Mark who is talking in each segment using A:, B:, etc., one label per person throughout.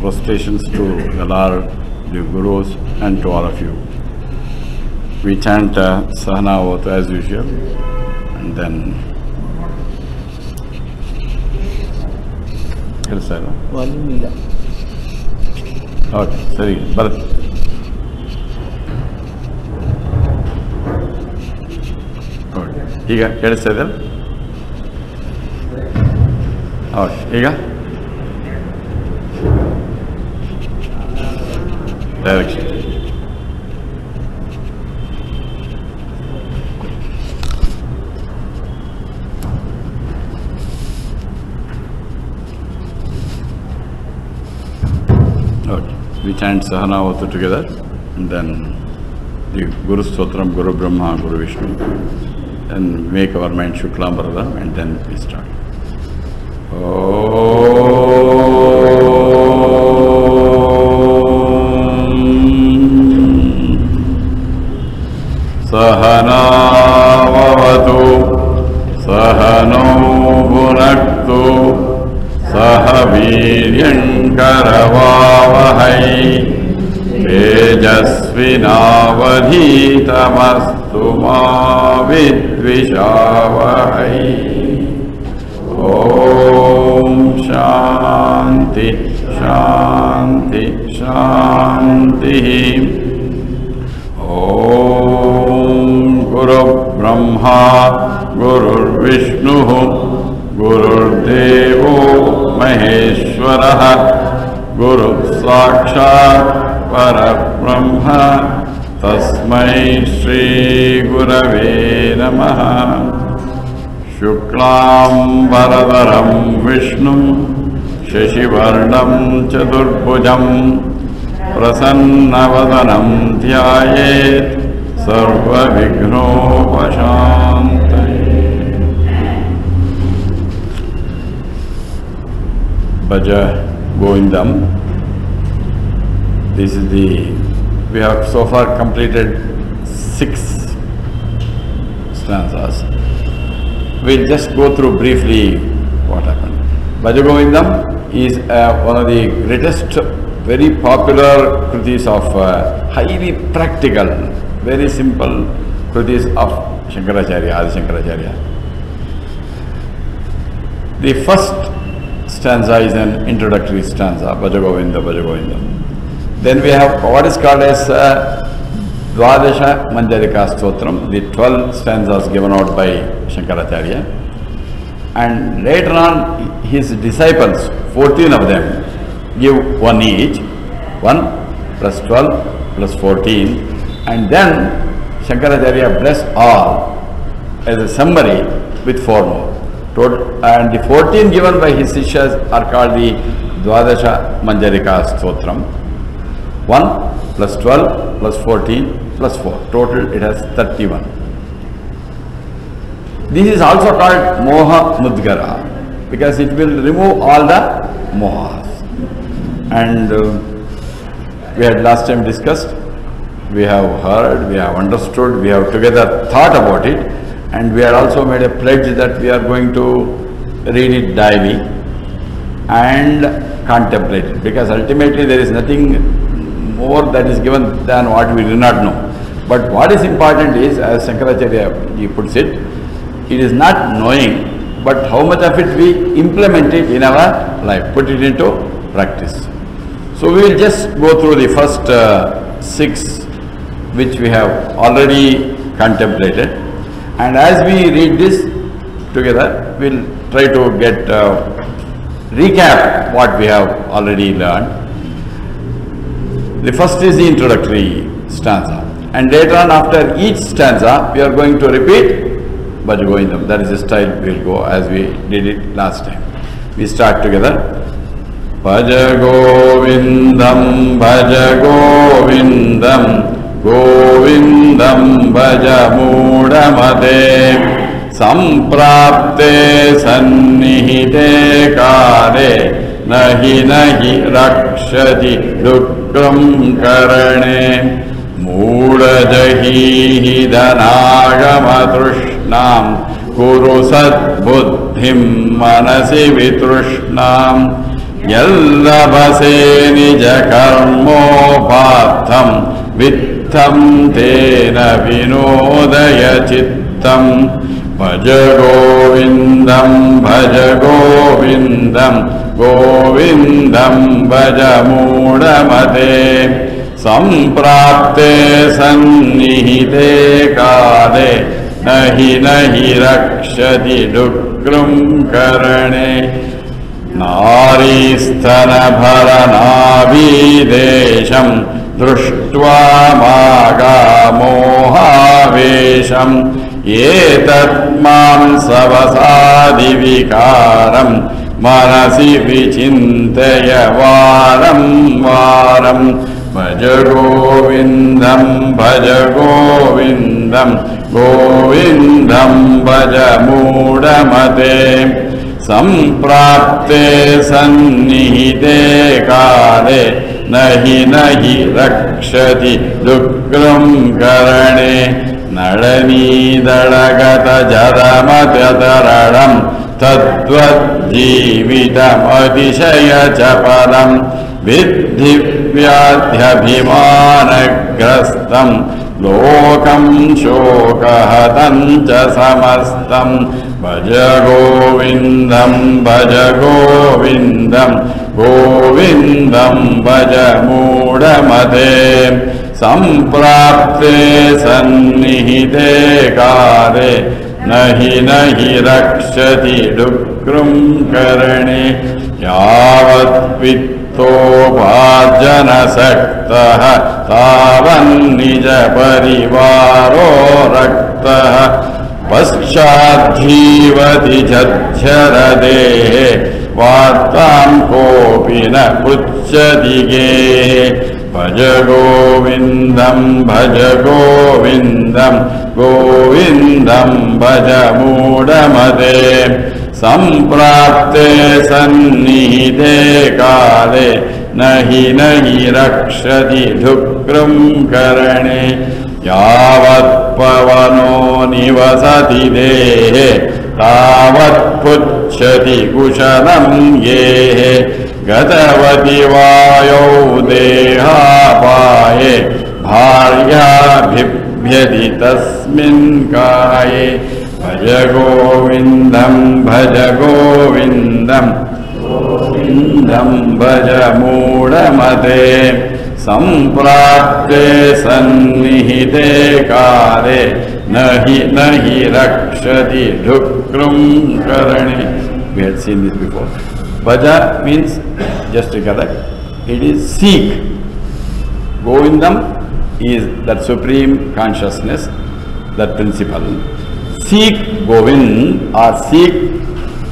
A: prostrations to the Lord, the Gurus, and to all of you. We chant Sahana as usual, and then okay, sorry, Bharat. Okay, ಈಗ ಕೇಳಿಸ್ತಾ ಇದೆ? Okay, ಈಗ direction. Okay, we chant Sahanavatu together, and then the Guru Stotram, Guru Brahma, Guru Vishnu, and make our mind Shuklam Bharadam, and then we start. Sahanavavatu Sahano Bhunaktu Sahaviryam Karavavahai Tejasvinavadhitamastu ma vidvishavahai. Om Shanti Shanti Shanti. Om Guru Brahma Guru Vishnu Guru Devo Maheshwara Guru Sakshat Parabrahma Tasmai Shri Gurave Namaha. Shuklam Varadaram Vishnum Shashivarnam Chaturbhujam Prasannavadanam Dhyayet Sarva Vighnopashantaye. Bhaja Govindam. This is we have so far completed 6 stanzas. We'll just go through briefly what happened. Bhaja Govindam is one of the greatest, very popular kritis of highly practical, very simple kritis of Shankaracharya, Adi Shankaracharya. The first stanza is an introductory stanza, Bhaja Govinda, Bhaja Govinda. Then we have what is called as Dvadasha Manjarika Stotram, the 12 stanzas given out by Shankaracharya. And later on, his disciples, 14 of them, give one each, 1 plus 12 plus 14, and then Shankaracharya bless all as a summary with 4 more. And the 14 given by his Sishyas are called the Dvadasha Manjarika Stotram. 1 plus 12 plus 14 plus 4. Total it has 31. This is also called Moha Mudgara because it will remove all the mohas. And we had last time discussed, we have heard, we have understood, we have together thought about it, and we had also made a pledge that we are going to read it daily and contemplate it, because ultimately there is nothing more that is given than what we do not know. But what is important is, as Shankaracharya he puts it, it is not knowing, but how much of it we implement it in our life, put it into practice. So we will just go through the first 6 which we have already contemplated, and as we read this together, we will try to get recap what we have already learned. The first is the introductory stanza, and later on after each stanza we are going to repeat Bhaja Govindam. That is the style we will go as we did it last time. We start together. Bhaja Govindam, Bhaja Govindam, Govindam Bhaja Mudamate, Samprapte Sannihite Kare, Nahi Nahi Rakshati Dukram Karane, Mudajahi Hidanagama Trushnam, Kuru Sad Buddhim Manasi Vitrishnam, यल्लभसे निज कर्मोपार्थं वित्थं तेन विनोदय चित्तं भज गोविन्दं गोविन्दं भज मूढमते संप्राप्ते सन्निहिते काले नहि रक्षति डुक्रुं करणे नारीस्तनभरनाभिदेशं दृष्ट्वा मागामोहावेशम् एतत् सवसादिविकारं मनसि विचिन्तय वारं वारं भज गोविन्दं भज मूढमते संप्राप्ते सन्निहिते काले नहि रक्षति डुक्रुं करणे नळनीदळगतजरमत्यतरळं तद्वज्जीवितमतिशयचपलं विद्धि व्याध्यभिमानग्रस्तं लोकं शोकहतं च समस्तं भज गोविन्दं भज मूढमते संप्राप्ते सन्निहिते काले नहि रक्षति डुक्रुं करणे यावत् वित्तोपार्जनसक्तः तावन्निज परिवारो रक्तः पश्चाद्जीवति झज्झरदेहे वार्तां कोऽपि न पृच्छति गेहे भज गोविन्दं भज मूढमते संप्राप्ते सन्निहिते काले नहि रक्षति डुक्रुं करणे यावत् पवनो निवसति देहे तावत् पुच्छति कुशलं गेहे गतवति वायौ देहापाये भार्या बिभ्यति तस्मिन् काये भज गोविन्दं भज मूढमते संप्राप्ते सन्निहिते काले नहि रक्षति डुक्रुं करणे. We had seen this before. Bhaja means, just recollect, it is seek. Govindam is that supreme consciousness, that principle. Seek Govind or seek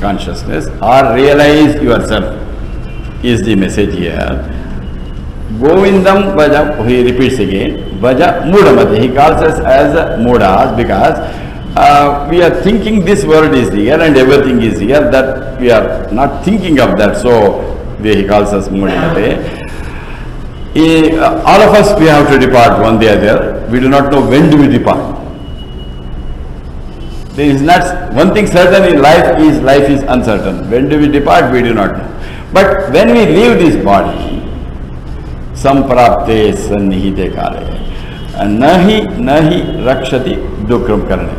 A: consciousness or realize yourself is the message here. Govindam Bhaja, he repeats again, Bhaja Mudamate. He calls us as Mudas because we are thinking this world is real and everything is real, that we are not thinking of that, so he calls us Mudamate. All of us, we have to depart one day or the other. We do not know when do we depart. There is not one thing certain in life is uncertain. When do we depart, we do not know. But when we leave this body, samprapte sannihite kale, nahi rakshati dukram karane.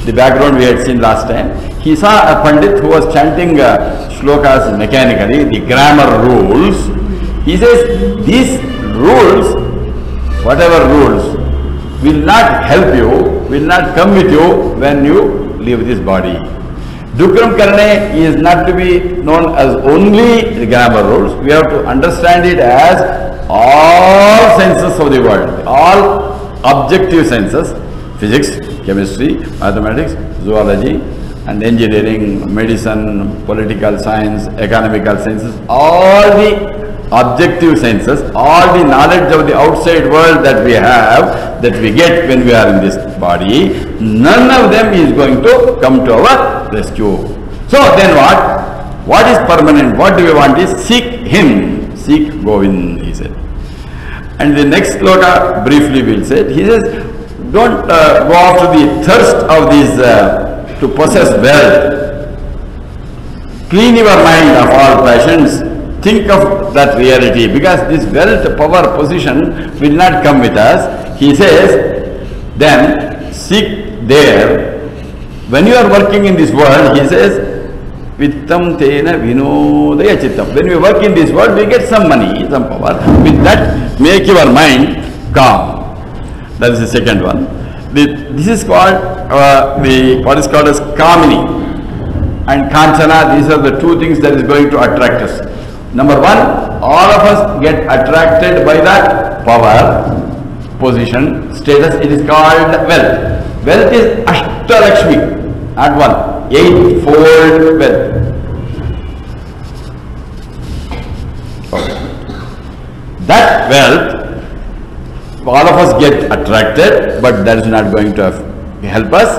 A: The background we had seen last time. He saw a Pandit who was chanting shlokas mechanically, the grammar rules. He says, these rules, whatever rules, will not help you, will not come with you when you leave this body. Dukram Karane is not to be known as only the grammar rules. We have to understand it as all senses of the world, all objective senses, physics, chemistry, mathematics, zoology, and engineering, medicine, political science, economical sciences, all the objective senses, all the knowledge of the outside world that we have, that we get when we are in this body, none of them is going to come to our rescue. So then what? What is permanent? What do we want is seek Him, seek Govind, he said. And the next sloka briefly will say, he says, don't go after the thirst of these to possess wealth. Clean your mind of all passions think of that reality, because this wealth, power, position will not come with us. He says, then seek there. When you are working in this world, he says, Vittam tena vinodaya chittam. When we work in this world, we get some money, some power. With that, make your mind calm. That is the second one. This is called what is called as Kamini and Kanchana. These are the two things that is going to attract us. Number one, all of us get attracted by that power, position, status. It is called wealth. Wealth is Ashtalakshmi, not one, eightfold wealth. Okay. That wealth, all of us get attracted, but that is not going to help us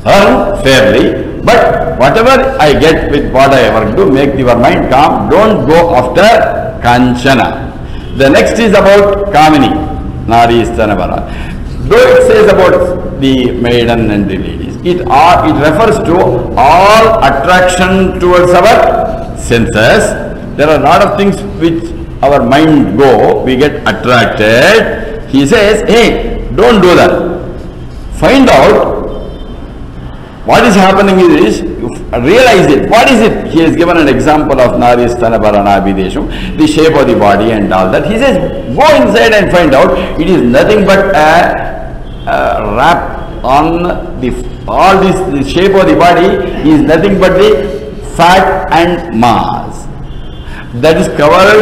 A: earn fairly. But whatever I get with what I ever do, make your mind calm. Don't go after Kanchana. The next is about Kamini, Nari Stanavara. Though it says about the maiden and the ladies, it refers to all attraction towards our senses. There are a lot of things which our mind go, we get attracted. He says, hey, don't do that. Find out what is happening is, realize it. What is it? He has given an example of Nari Stanabarana Abhidesham, the shape of the body and all that. He says, go inside and find out. It is nothing but a wrap on all this. The shape of the body is nothing but the fat and mass that is covered,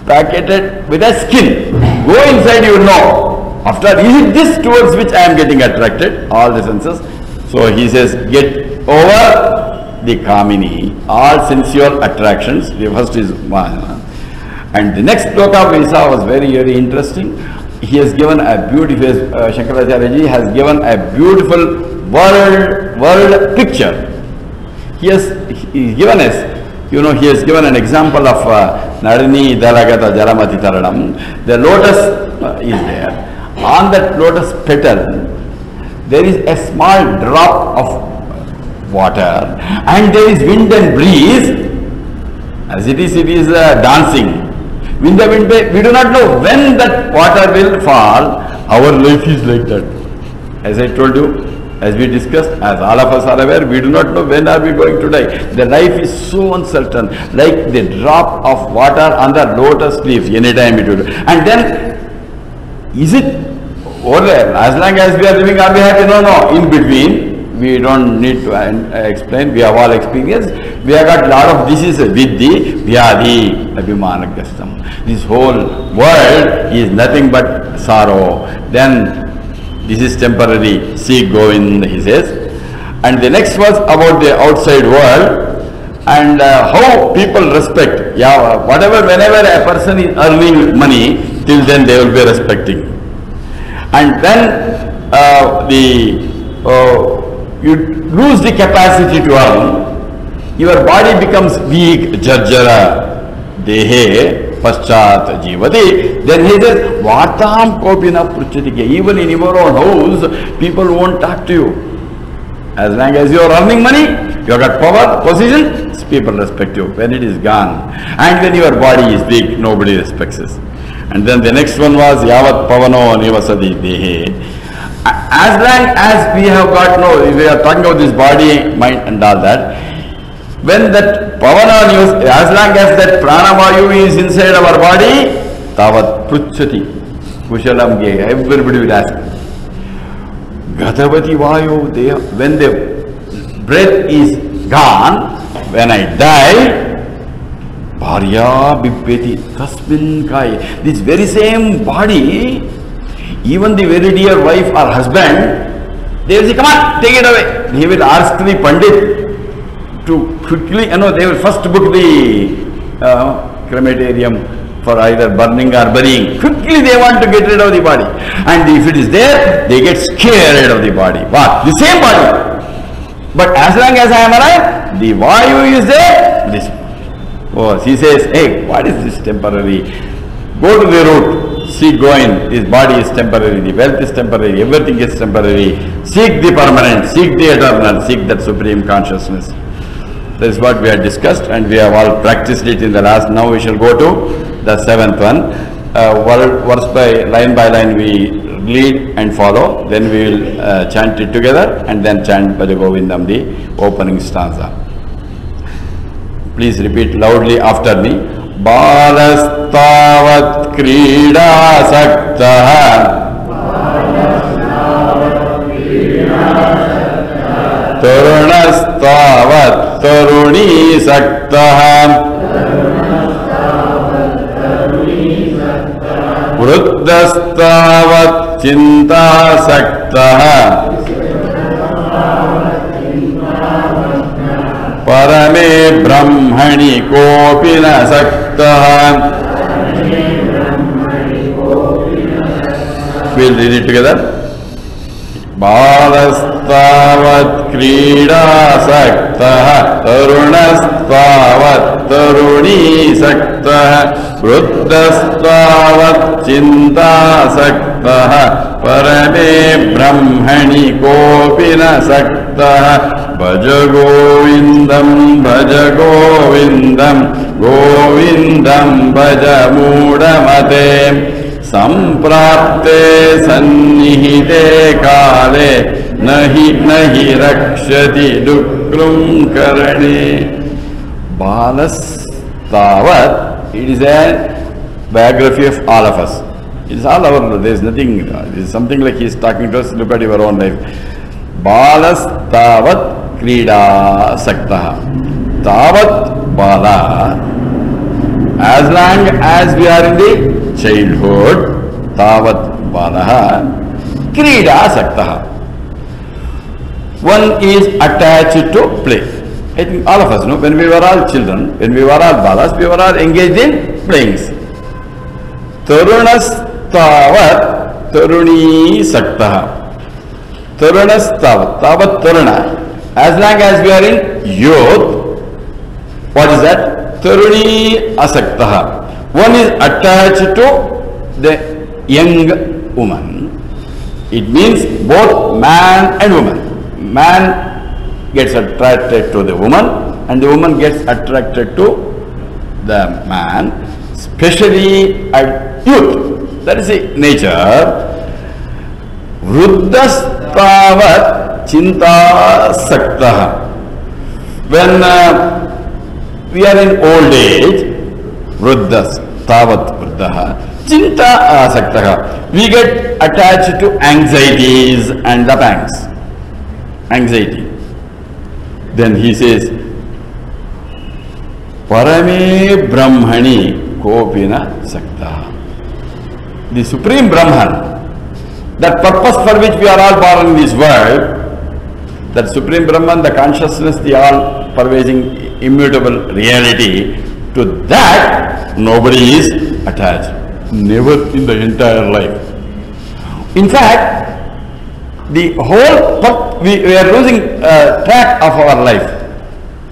A: packeted with a skin. Go inside, you will know. After, is it this towards which I am getting attracted? All the senses. So he says, get over the Kamini, all sensual attractions. The first is one. And the next sloka we saw was very, very interesting. He has given a beautiful, Shankaracharya ji has given a beautiful world picture. He has given us, he has given an example of Narini Dalagata Jalamati Taranam. The lotus is there. On that lotus petal, there is a small drop of water, and there is wind and breeze. As it is dancing. Wind and wind, we do not know when that water will fall. Our life is like that. As I told you, as we discussed, as all of us are aware, we do not know when are we going to die. The life is so uncertain, like the drop of water on the lotus leaf, anytime it will. And then, is it over there? As long as we are living, are we happy? No. In between, we don't need to explain. We have all experienced. We have got lot of diseases. Vidhi, Vyadhi, Abhimanagastam. This whole world is nothing but sorrow. Then, this is temporary. See Govind, he says. And the next was about the outside world and how people respect. Yeah, whenever a person is earning money, till then they will be respecting. And then you lose the capacity to earn. Your body becomes weak. Jarjara dehe paschat jivati. Then he says, Vartam kopina pruchati. Even in your own house, people won't talk to you. As long as you are earning money, you have got power, position, people respect you. When it is gone, and when your body is weak, nobody respects us. And then the next one was Yavat Pavano Nivasadi Dehe. As long as we have got we are talking about this body, mind and all that, when that Pavana Nivasadi, as long as that Pranavayu is inside our body, Tavat Pruchati, Kushalam Ge, everybody will ask. Gatavati Vayu, when the breath is gone, when I die, Bharya Bipeti Tasmin Kai. This very same body, even the very dear wife or husband, they will say, come on, take it away. He will ask the Pandit to quickly, they will first book the crematorium for either burning or burying. Quickly they want to get rid of the body. And if it is there, they get scared of the body. What? The same body. But as long as I am alive, the Vayu is there. He says, hey, what is this temporary? Go to the root, seek going. This body is temporary, the wealth is temporary, everything is temporary. Seek the permanent, seek the eternal, seek that supreme consciousness. That is what we had discussed, and we have all practiced it in the last. Now we shall go to the seventh one. Verse by line we lead and follow. Then we will chant it together and then chant Bhaja Govindam, the opening stanza. Please repeat loudly after me. Balastavat krida saktaha Tarunastavat taruni saktaha Vruddhastavat chinta saktaha Parame brahmani kopina saktaha. We'll read it together. Balastavat krida saktaha Tarunastavat taruni saktaha Vruddhastavat chinta saktaha Parame brahmani kopina saktaha. Bhaja Govindam Govindam Bhaja Mudamate Samprapte sannihite kale nahi rakshati dukrum karane. Balas Tavat, it is a biography of all of us. It is all our, there is nothing, it is something like he is talking to us, look at your own life. Balas Tavat Krida Saktaha. Tavat Bala, as long as we are in the childhood, Tavat Balaha Krida Saktaha. One is attached to play. I think all of us know, when we were all children, when we were all balas, we were all engaged in playings. Tarunas Tavat Taruni Saktaha. Tarunas Tavat Taruna. As long as we are in youth, what is that? Taruni Asaktaha. One is attached to the young woman. It means both man and woman. Man gets attracted to the woman and the woman gets attracted to the man, especially at youth. That is the nature. Vruddhastavat chinta saktaha. When we are in old age, vruddhastavat vruddhaha chinta saktaha, we get attached to anxieties and the pangs. Anxiety. Then he says, Parame Brahmani Kopina Saktaha. The Supreme Brahman, that purpose for which we are all born in this world, that Supreme Brahman, the consciousness, the all pervading immutable reality, to that nobody is attached. Never in the entire life. In fact, the whole, we are losing track of our life.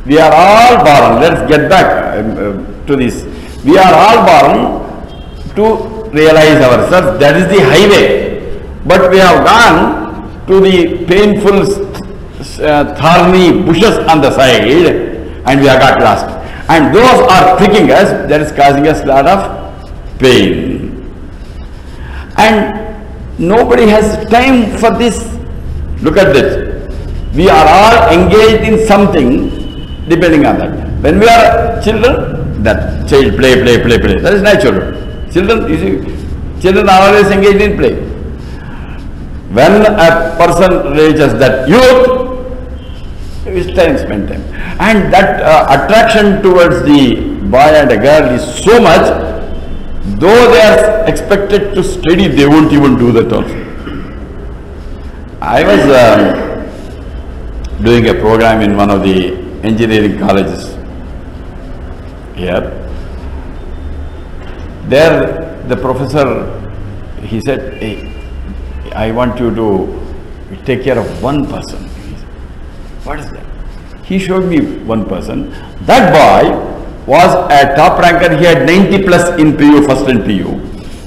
A: We are all born, let's get back to this. We are all born to realize ourselves, that is the highway. But we have gone to the painful, thorny bushes on the side and we have got lost. And those are pricking us, that is causing us a lot of pain. And nobody has time for this. Look at this. We are all engaged in something depending on that. When we are children, that child play. That is natural. Children, you see, children are always engaged in play. When a person reaches that youth, it's time, spend time. And that attraction towards the boy and a girl is so much, though they are expected to study, they won't even do that also. I was doing a program in one of the engineering colleges here. There the professor, he said, hey, I want you to take care of one person. What is that? He showed me one person. That boy was a top ranker. He had 90 plus in PU, first in PU.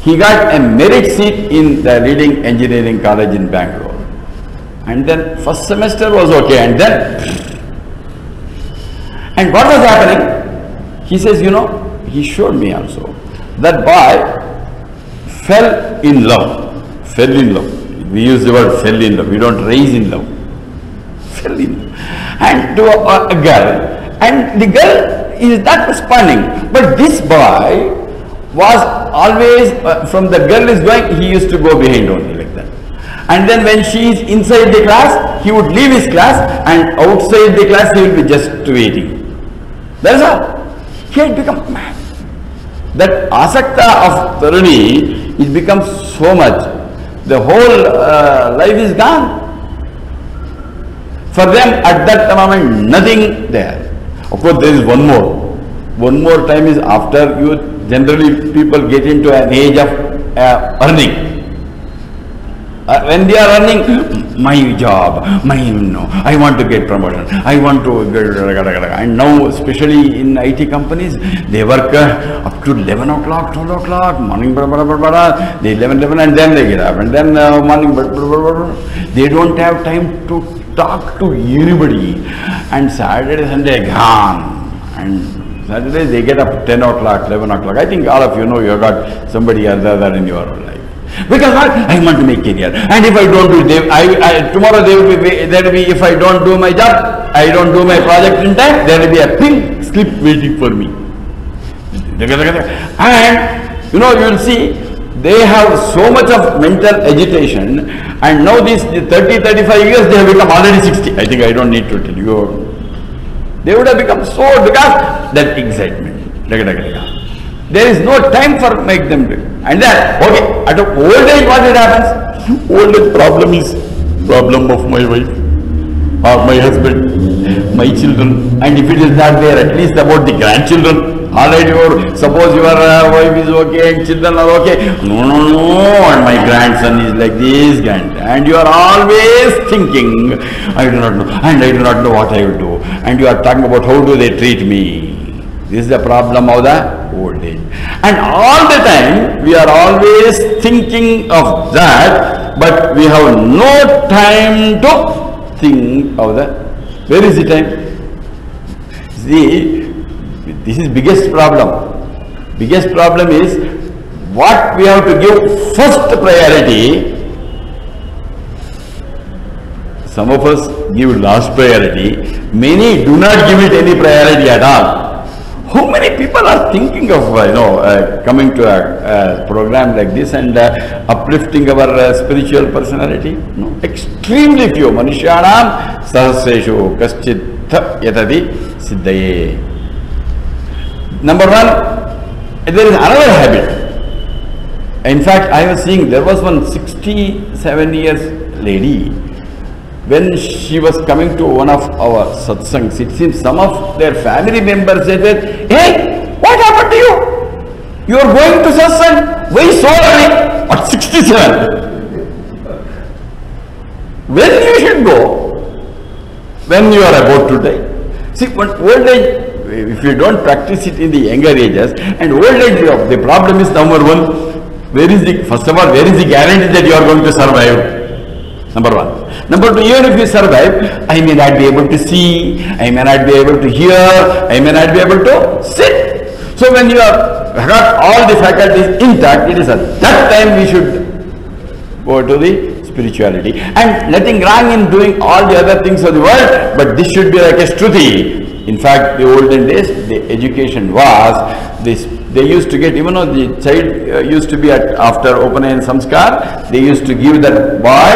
A: He got a merit seat in the leading engineering college in Bangalore. And then first semester was okay, and then And what was happening? He says, he showed me also. That boy fell in love. Fell in love. We use the word fell in love. We don't raise in love. Fell in love. And to a girl. And the girl is not responding. But this boy was always, from the girl is going, he used to go behind only like that. And then when she is inside the class, he would leave his class, and outside the class he will be just waiting. That's all. He had become mad. That asakta of taruni, it becomes so much. The whole life is gone. For them at that moment, nothing there. Of course, there is one more. One more time is after youth. Generally, people get into an age of earning. When they are earning, my job, I want to get promotion, I want to get, and now especially in IT companies, they work up to 11 o'clock, 12 o'clock, morning, they 11, and then they get up, and then morning, they don't have time to talk to anybody, and Saturday, Sunday, gone, and Saturday they get up 10 o'clock, 11 o'clock. I think all of you know you have got somebody other in your life. Because I want to make career. And if I don't do it, tomorrow there will be, if I don't do my job, I don't do my project in time, there will be a pink slip waiting for me. And you will see, they have so much of mental agitation, and now these 30, 35 years they have become already 60. I think I don't need to tell you. They would have become so, because that excitement. There is no time for make them do. And then, okay, at old age what it happens? Old age problem is problem of my wife, or my husband, my children. And if it is not there, at least about the grandchildren. Alright, suppose your wife is okay and children are okay. No, and my grandson is like this, and you are always thinking, I do not know, and I do not know what I will do. And you are talking about how do they treat me. This is the problem of the old age. And all the time, we are always thinking of that, but we have no time to think of the, where is the time? See, this is biggest problem. Biggest problem is what we have to give first priority. Some of us give last priority. Many do not give it any priority at all. How many people are thinking of coming to a program like this and uplifting our spiritual personality? No, extremely few. Manusyanam sahasreshu kaschit yatadi siddhaye. Number one, there is another habit. In fact, I was seeing there was one 67 years lady. When she was coming to one of our satsangs, it seems some of their family members said, hey, what happened to you? You are going to satsang? Why so early? At 67. When you should go? When you are about to die. See, when old age, if you don't practice it in the younger ages, and old age, the problem is number one, first of all, where is the guarantee that you are going to survive? Number one. Number two, even if you survive, I may not be able to see, I may not be able to hear, I may not be able to sit. So when you have got all the faculties intact, it is at that time we should go to the spirituality. And nothing wrong in doing all the other things of the world, but this should be like a Shruti. In fact, the olden days, the education was this. They used to get, even though the child used to be after Upanayana Samskar, they used to give that boy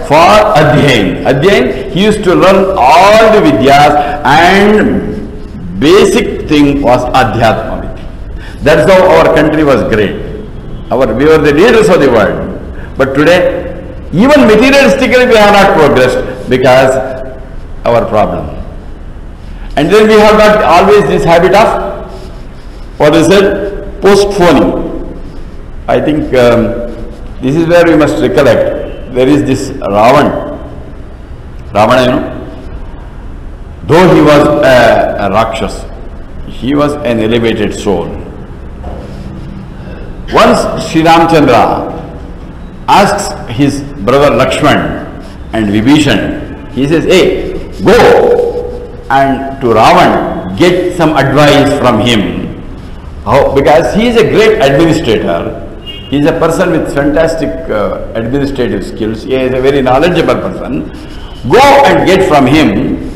A: for Adhyayan. Adhyayan, he used to learn all the Vidyas, and basic thing was Adhyatma Vidya. That's how our country was great. We were the leaders of the world. But today, even materialistically we have not progressed because our problem. And then we have got always this habit of, what is it? Postponing. I think this is where we must recollect. There is this Ravana, though he was a Rakshas, he was an elevated soul. Once Sri Ramchandra asks his brother Lakshman and Vibhishan, he says, hey, go and to Ravan, get some advice from him. How? Because he is a great administrator. He is a person with fantastic administrative skills. He is a very knowledgeable person. Go and get from him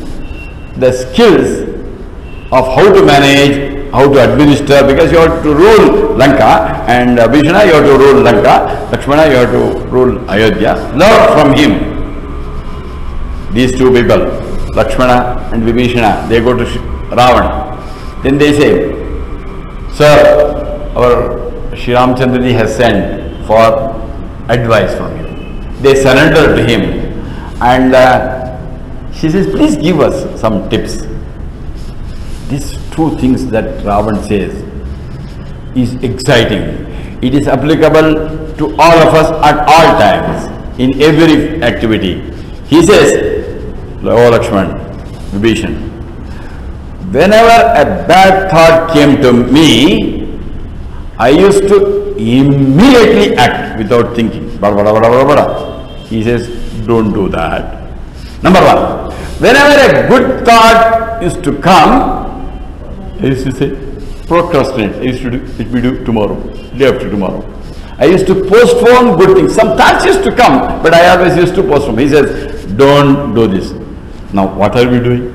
A: the skills of how to manage, how to administer, because you have to rule Lanka, and Vishnu, you have to rule Lanka, Lakshmana, you have to rule Ayodhya. Learn from him. These two people, Lakshmana and Vibhishana, they go to Ravana. Then they say, "Sir, our Sri Ramchandraji has sent for advice from you." They surrender to him, and she says, "Please give us some tips." These two things that Ravan says is exciting. It is applicable to all of us at all times, in every activity. He says, "Oh Lakshman, Vibhishan, whenever a bad thought came to me, I used to immediately act without thinking." He says, "Don't do that." Number one, whenever a good thought is to come, I used to say, procrastinate. I used to do, let me do tomorrow, day after tomorrow. I used to postpone good things. Some thoughts used to come, but I always used to postpone. He says, don't do this. Now, what are we doing?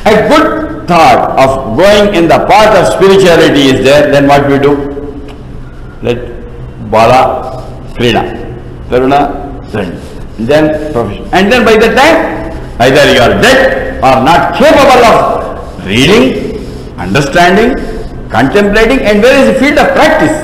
A: A good thought of going in the path of spirituality is there, then what we do? Let Bala Krida, Taruna Trend, then profession. And then by the time, either you are dead or not capable of reading, understanding, contemplating, and where is the field of practice?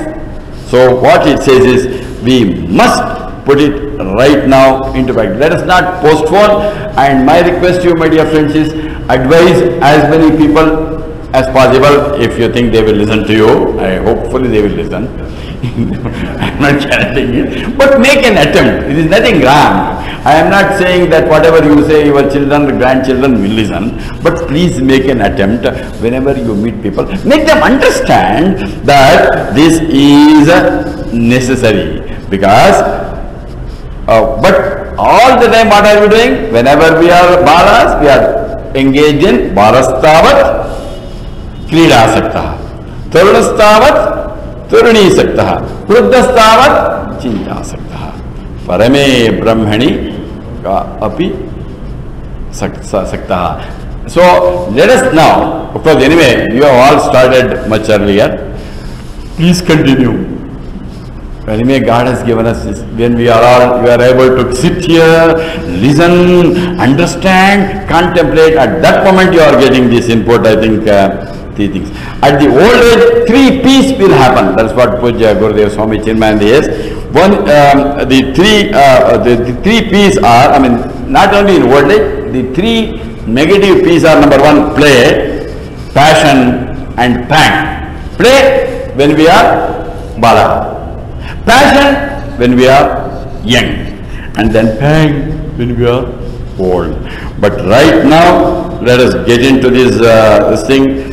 A: So what it says is, we must put it right now into practice. Let us not postpone, and my request to you, my dear friends, is advise as many people as possible. If you think they will listen to you, hopefully they will listen. I am not guaranteeing it, but make an attempt. It is nothing wrong. I am not saying that whatever you say, your children, grandchildren will listen, but please make an attempt whenever you meet people. Make them understand that this is necessary, because, but all the time what are we doing? Whenever we are balas, we are engaged in balastavat krida sakta, tarunastavat Turuni saktaha, Vruddhastavat Chinta saktaha, Parame Brahmani ka api saktaha. So let us now, of course anyway, you have all started much earlier. Please continue. Anyway, God has given us this. When we are able to sit here, listen, understand, contemplate, at that moment you are getting this input, I think, three things. At the old age, 3 P's will happen. That's what Pujya Gurudev Swami Chinmayananda is. One, the three P's are, I mean, not only in old age, the 3 negative P's are: number 1, play, passion, and pang. Play when we are bala. Passion when we are young. And then pang when we are old. But right now, let us get into this thing.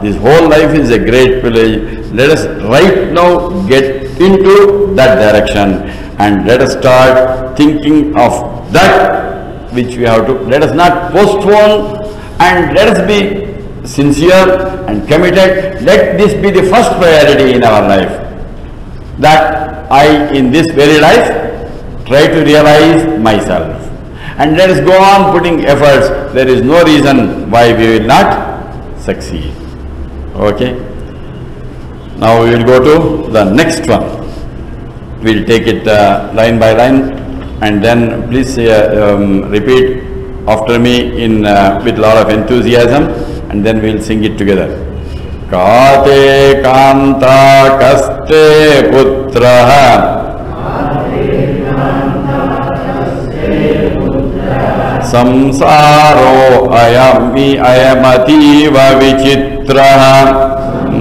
A: This whole life is a great privilege. Let us right now get into that direction, and let us start thinking of that which we have to. Let us not postpone, and let us be sincere and committed. Let this be the first priority in our life, that I, in this very life, try to realize myself. And let us go on putting efforts. There is no reason why we will not succeed. Okay? Now we will go to the next one. We will take it line by line, and then please repeat after me in with a lot of enthusiasm, and then we will sing it together. Kate kanta kaste putraha samsaro ayamativa vichitraha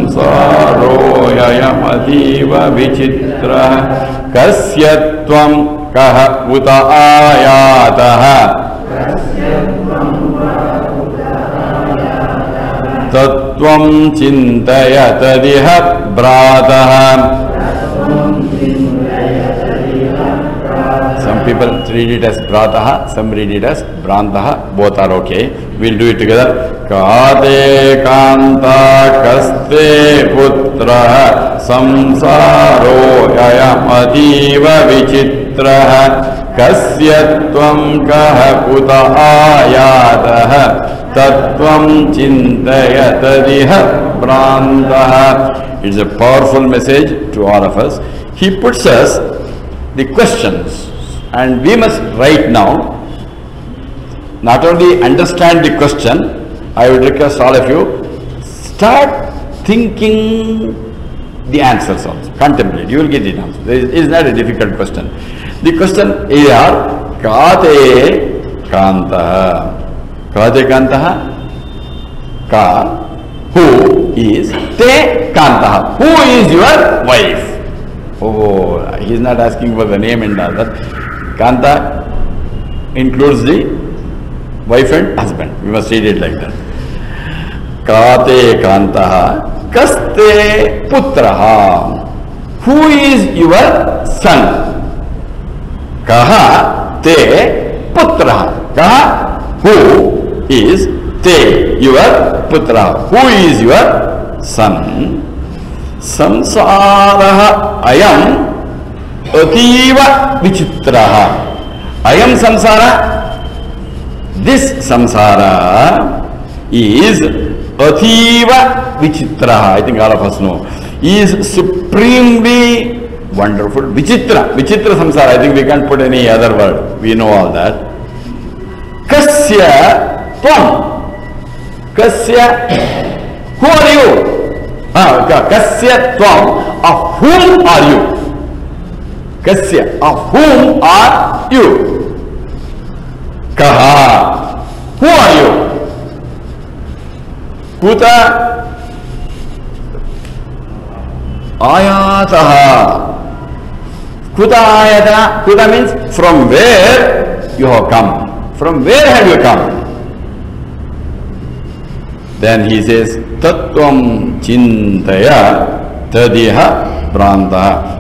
A: samsaro ayamativa vichitraha kasyatvam kaha uta ayataha Tattvam chintayatadiha brataha. Some people read it as brataha, some read it as brantaha, both are okay. We'll do it together. Kate kanta kaste putra samsaro yayam ativa vichitra kasyatvam kaha kuta ayatah tattvam chintaya tadiha brantaha. It's a powerful message to all of us. He puts us the questions, and we must right now not only understand the question, I would request all of you, start thinking the answers also. Contemplate, you will get the answer. It is not a difficult question. The question is, Kate Kantaha. Kate Kantaha? Ka. Who is Te Kantaha? Who is your wife? Oh, he is not asking for the name and all that. Kanta includes the wife and husband. We must read it like that. Kate Kantaha kaste putraha. Who is your son? Kaha te putraha. Kaha, who is te, your putra. Who is your son? Samsaraha ayam ativa vichitraha. Ayam samsara. This samsara is ativa vichitraha. I think all of us know. Is supremely wonderful. Vichitra. Vichitra samsara. I think we can't put any other word. We know all that. Kasya tvam. Kasya. Who are you? Kasya tvam. Of whom are you? Kasya. Of whom are you? Kaha. Who are you? Kuta ayataha. Kuta ayataha. Kuta means from where you have come. From where have you come? Then he says, Tattvam chintaya tadiha brantaha.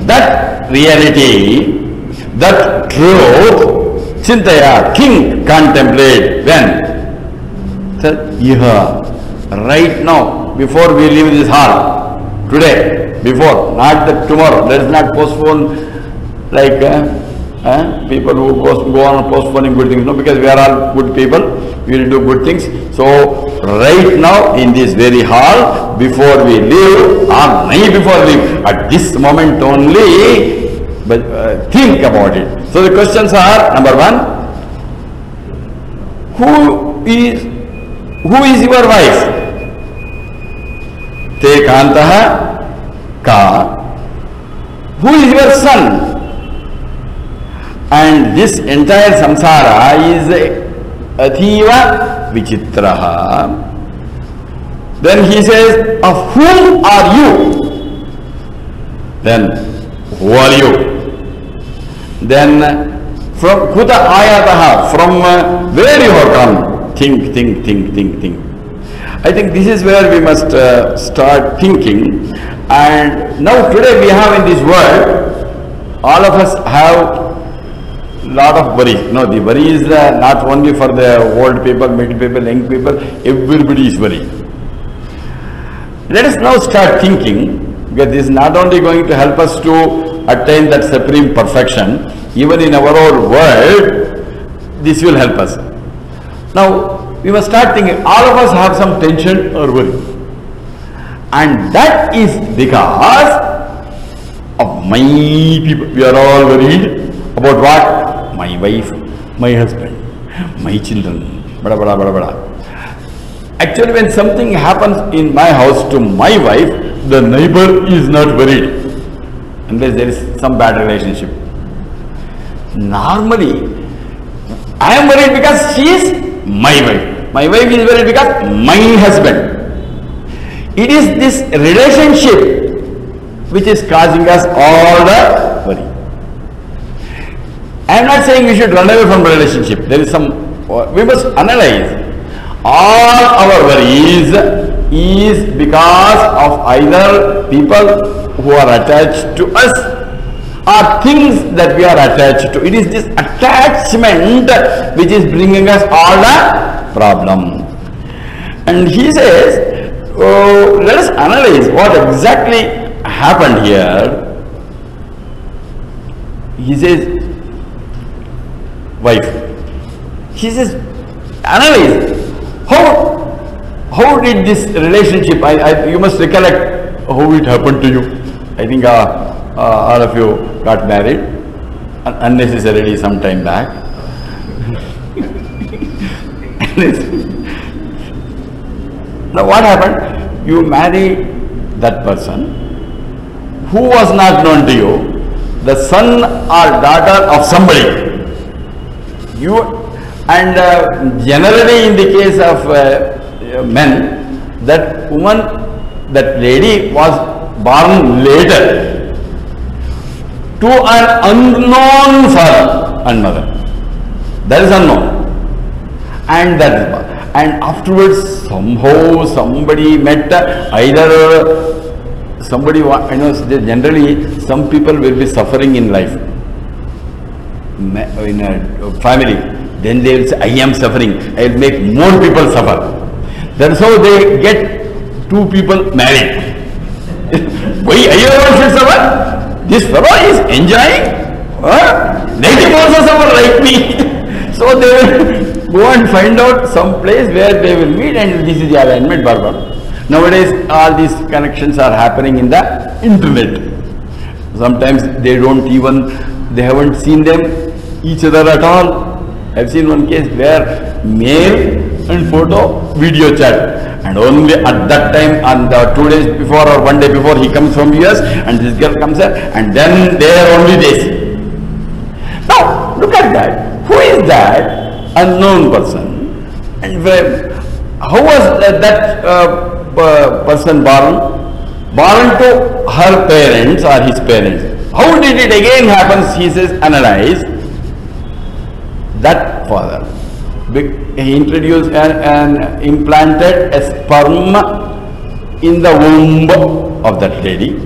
A: That reality, that truth, chintaya, think, contemplate. When? Tadiha. Right now, before we leave this hall, today, before, not that tomorrow. Let us not postpone like people who go on postponing good things. No, because we are all good people, we will do good things. So, right now in this very hall, before we leave, or nahi before leave, at this moment only, but think about it. So the questions are, number one, who is your wife? Te kantaha ka. Who is your son? And this entire samsara is ativa vichitraha. Then he says, of whom are you? Then, who are you? Then, from kuta ayataha, from where you have come? Think. I think this is where we must start thinking. And now today we have in this world, all of us have lot of worry. No, the worry is not only for the old people, middle people, young people, everybody is worried. Let us now start thinking, because this is not only going to help us to attain that supreme perfection, even in our own world, this will help us. Now, we must start thinking, all of us have some tension or worry. And that is because of my people. We are all worried about what? My wife, my husband, my children, bada bada bada bada. Actually, when something happens in my house to my wife, the neighbor is not worried, unless there is some bad relationship. Normally, I am worried because she is my wife. My wife is worried because my husband. It is this relationship which is causing us all the worry. I am not saying we should run away from the relationship. There is some, we must analyze. All our worries is because of either people who are attached to us are things that we are attached to. It is this attachment which is bringing us all the problem. And he says, let us analyze what exactly happened here. He says, wife. He says, analyze. How did this relationship, you must recollect how it happened to you. I think all of you got married unnecessarily some time back. Now what happened? You married that person who was not known to you, the son or daughter of somebody. Generally in the case of men, that woman, that lady was born later to an unknown father and mother. That is unknown. And afterwards somehow somebody met either somebody, generally some people will be suffering in life, in a family. Then they will say, I am suffering, I will make more people suffer. That's how they get two people married. Why everyone should suffer? This fellow is enjoying. Let him also suffer like me. So they will go and find out some place where they will meet, and this is the alignment Barbara. Nowadays all these connections are happening in the internet. Sometimes they haven't seen each other at all. I've seen one case where mail and photo, video chat, and only at that time, on the 2 days before or 1 day before, he comes from US and this girl comes here, and then they are only days. Now look at that. Who is that unknown person? And how was that person born? Born to her parents or his parents. How did it again happen? He says, analyze. That father, he introduced and implanted a sperm in the womb of that lady.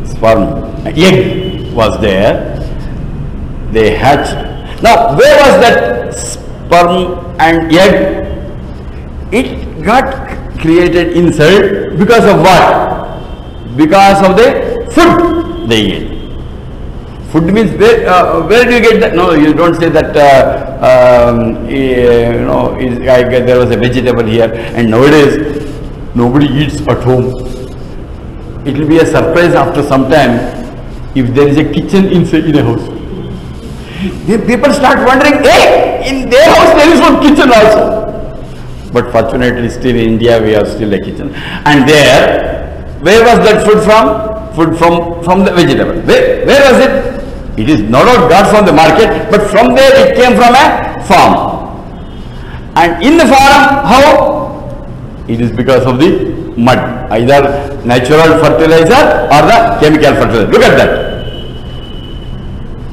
A: Sperm, egg was there. They hatched. Now, where was that sperm and egg? It got created inside because of what? Because of the food they ate. Food means where do you get that? No, you don't say that. There was a vegetable here, and nowadays nobody eats at home. It will be a surprise after some time if there is a kitchen inside in a house. People start wondering, hey, in their house there is one kitchen also. But fortunately, still in India we have still a kitchen. And there, where was that food from? Food from the vegetable. Where was it? It is not got from the market, but from there it came from a farm. And in the farm, how? It is because of the mud, either natural fertilizer or the chemical fertilizer. Look at that.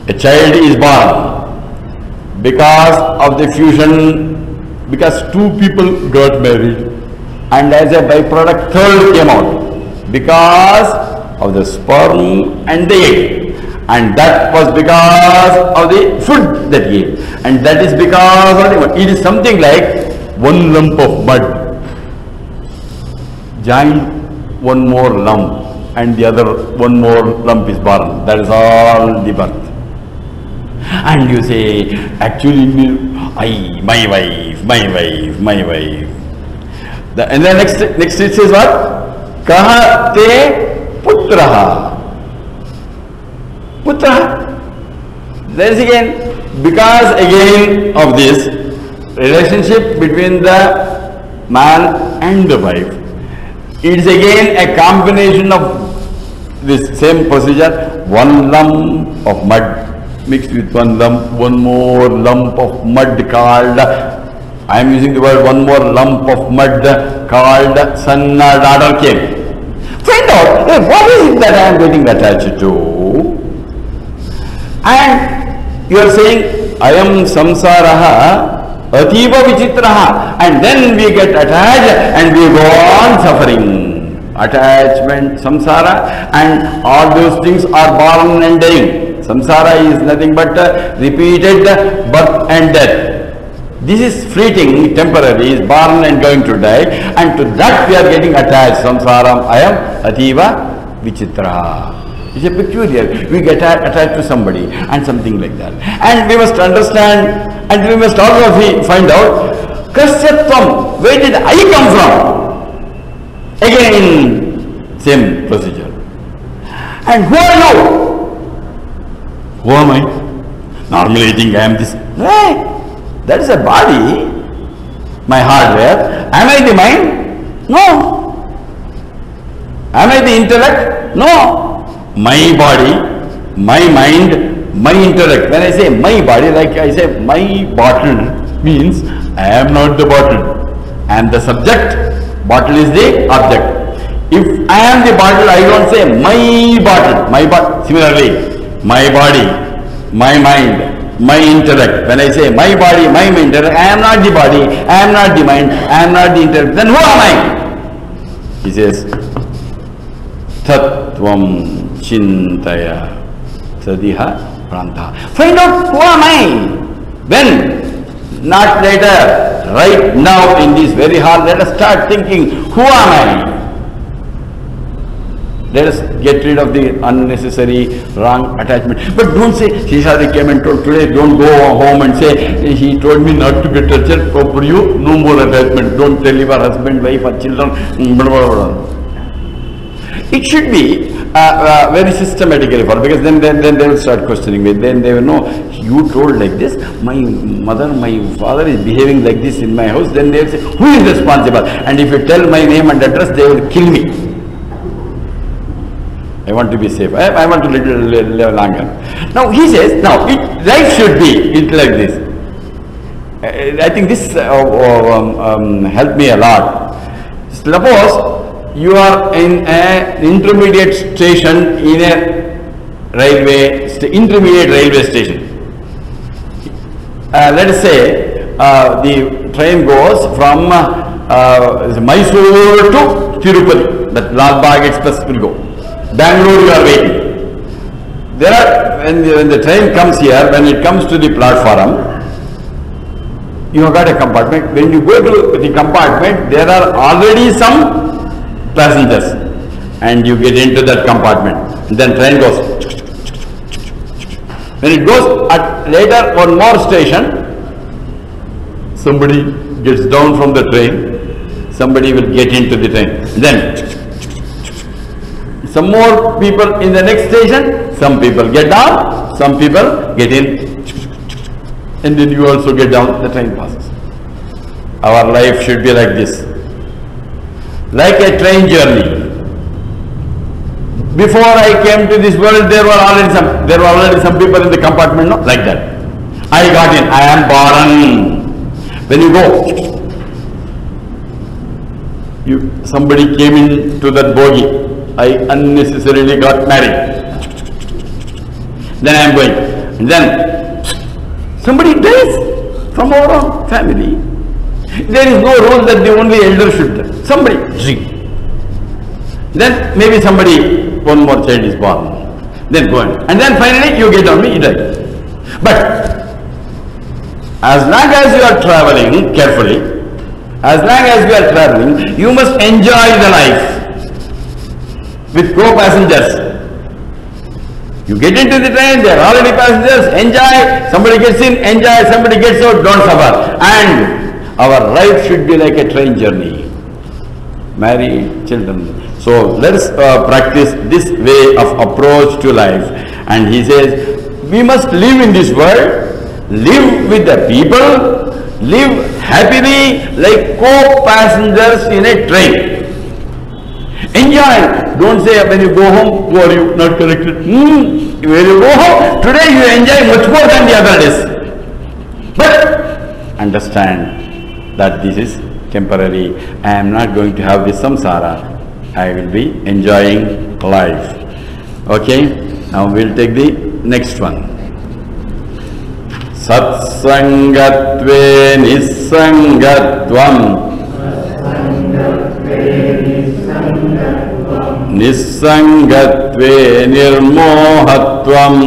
A: A child is born because of the fusion, because two people got married, and as a byproduct third came out because of the sperm and the egg. And that was because of the food that he ate. And that is because of the mud. It is something like one lump of mud joined one more lump, and the other one more lump is born. That is all the birth. And you say, actually, my wife. And then next it says what? Kaha te putraha. Putra. There is again, because again of this relationship between the man and the wife, it is again a combination of this same procedure. One lump of mud mixed with one more lump of mud called, I am using the word one more lump of mud called son or daughter came. Find out, hey, what is it that I am getting attached to? And you are saying, I am samsaraha ativa vichitraha, and then we get attached and we go on suffering. attachment, samsara, and all those things are born and dying. Samsara is nothing but repeated birth and death. This is fleeting, temporary, is born and going to die, and to that we are getting attached. Samsaram ayam ativa vichitra. It's a peculiar. We get attached to somebody and something like that. And we must understand, and we must also find out, kasyatvam, where did I come from? Again, same procedure. And who are you? Who am I? Normally I think I am this. Hey, that is a body, my hardware. Am I the mind? No. Am I the intellect? No. My body, my mind, my intellect. When I say my body, like I say my bottle, means I am not the bottle. I am the subject, bottle is the object. If I am the bottle, I don't say my bottle, my bottle. Similarly, my body, my mind, my intellect. When I say my body, my intellect, I am not the body, I am not the mind, I am not the intellect. Then who am I? He says, Tattvam Chintaya Sadiha Pranta. Find out who am I? When? Not later. Right now in this very hall, let us start thinking, who am I? Let us get rid of the unnecessary wrong attachment. But don't say, Sheshadri came and told today, don't go home and say, he told me not to get tortured, so for you, no more attachment. Don't tell your husband, wife or children, blah, blah, blah. It should be very systematically for, because then they will start questioning me. Then they will know, you told like this, my mother, my father is behaving like this in my house. Then they will say, who is responsible? And if you tell my name and address, they will kill me. I want to be safe. I want to live longer. Now he says, now life should be like this. I think this helped me a lot. Suppose you are in an intermediate station in a intermediate railway station. Let us say the train goes from Mysore to Tirupati. That Lal Bagh Express will go. Bangalore you are waiting. There are, when the train comes here, when it comes to the platform, you have got a compartment. When you go to the compartment, there are already some passengers, and you get into that compartment. And then train goes. When it goes at later one more station, somebody gets down from the train, somebody will get into the train. Then some more people in the next station, some people get down, some people get in, and then you also get down, the train passes. Our life should be like this, like a train journey. Before I came to this world, there were already some people in the compartment, no? Like that. I got in, I am born. When you go, somebody came into that bogie, I unnecessarily got married. Then I am going. And then somebody dies from our own family. There is no rule that the only elder should die. Somebody drink. Then maybe one more child is born. Then go on. And then finally you get on me, you die. But as long as you are traveling carefully, as long as you are traveling, you must enjoy the life with co-passengers. You get into the train, there are already passengers, enjoy, somebody gets in, enjoy, somebody gets out, don't suffer. And our life should be like a train journey. Marry, children. So let us practice this way of approach to life. And he says, we must live in this world, live with the people, live happily like co-passengers in a train. Enjoy. Don't say when you go home, who are you? Not corrected. When you go home, today you enjoy much more than the other days. But understand that this is temporary. I am not going to have this samsara. I will be enjoying life. Okay? Now we will take the next one. Satsangatve nissangatvam. निस्संगत्वे निर्मोहत्वम्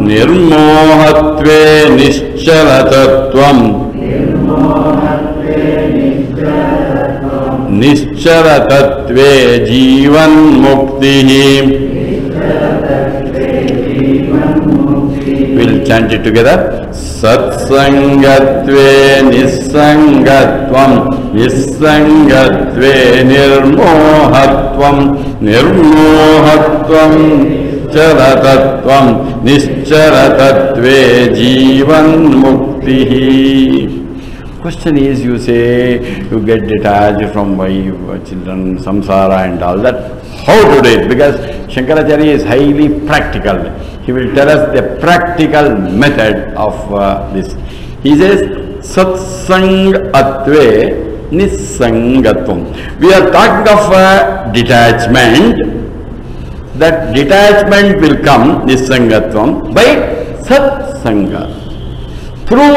A: निर्मोहत्वे निश्चलतत्वम् निश्चलतत्वे जीवन्मुक्तिः. We'll chant it together. Satsangatve nissangatvam nissangatve nirmohatvam nirmohatvam chalatatvam nischalatatve jivan muktihi. Question is, you say you get detached from wife, children, samsara and all that. How to do it? Because Shankaracharya is highly practical. He will tell us the practical method of this. He says, Satsangatve Nissangatvam. We are talking of detachment. That detachment will come, Nissangatvam, by Satsanga. Through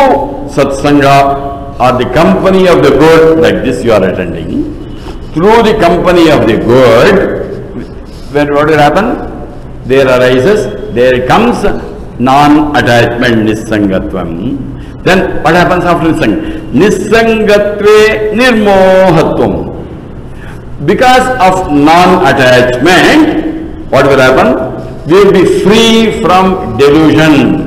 A: Satsanga, or the company of the good, like this you are attending, through the company of the good, when what will happen? There arises, there comes non-attachment, Nissangatvam. Then what happens after Nissanga? Nissangatve nirmohatvam. Because of non-attachment, what will happen? We will be free from delusion,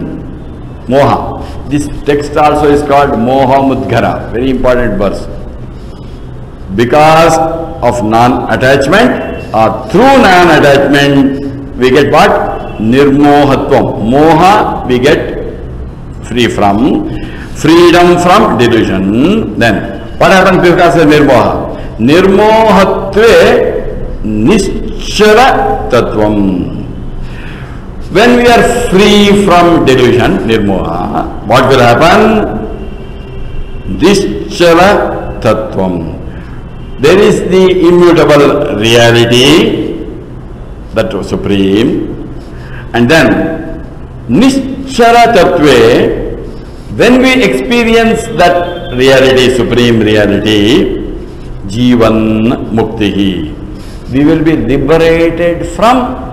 A: moha. This text also is called Moha Mudgara, very important verse. Because of non-attachment or through non-attachment, we get what? Nirmohatvam. Moha we get free from, freedom from delusion. Then what happens because of nirmoha? Nirmohatve nischala tattvam. When we are free from delusion, nirmoha, what will happen? Nischala tattvam. There is the immutable reality, that was supreme. And then, nischala tattve, when we experience that reality, supreme reality, jivan muktihi, we will be liberated from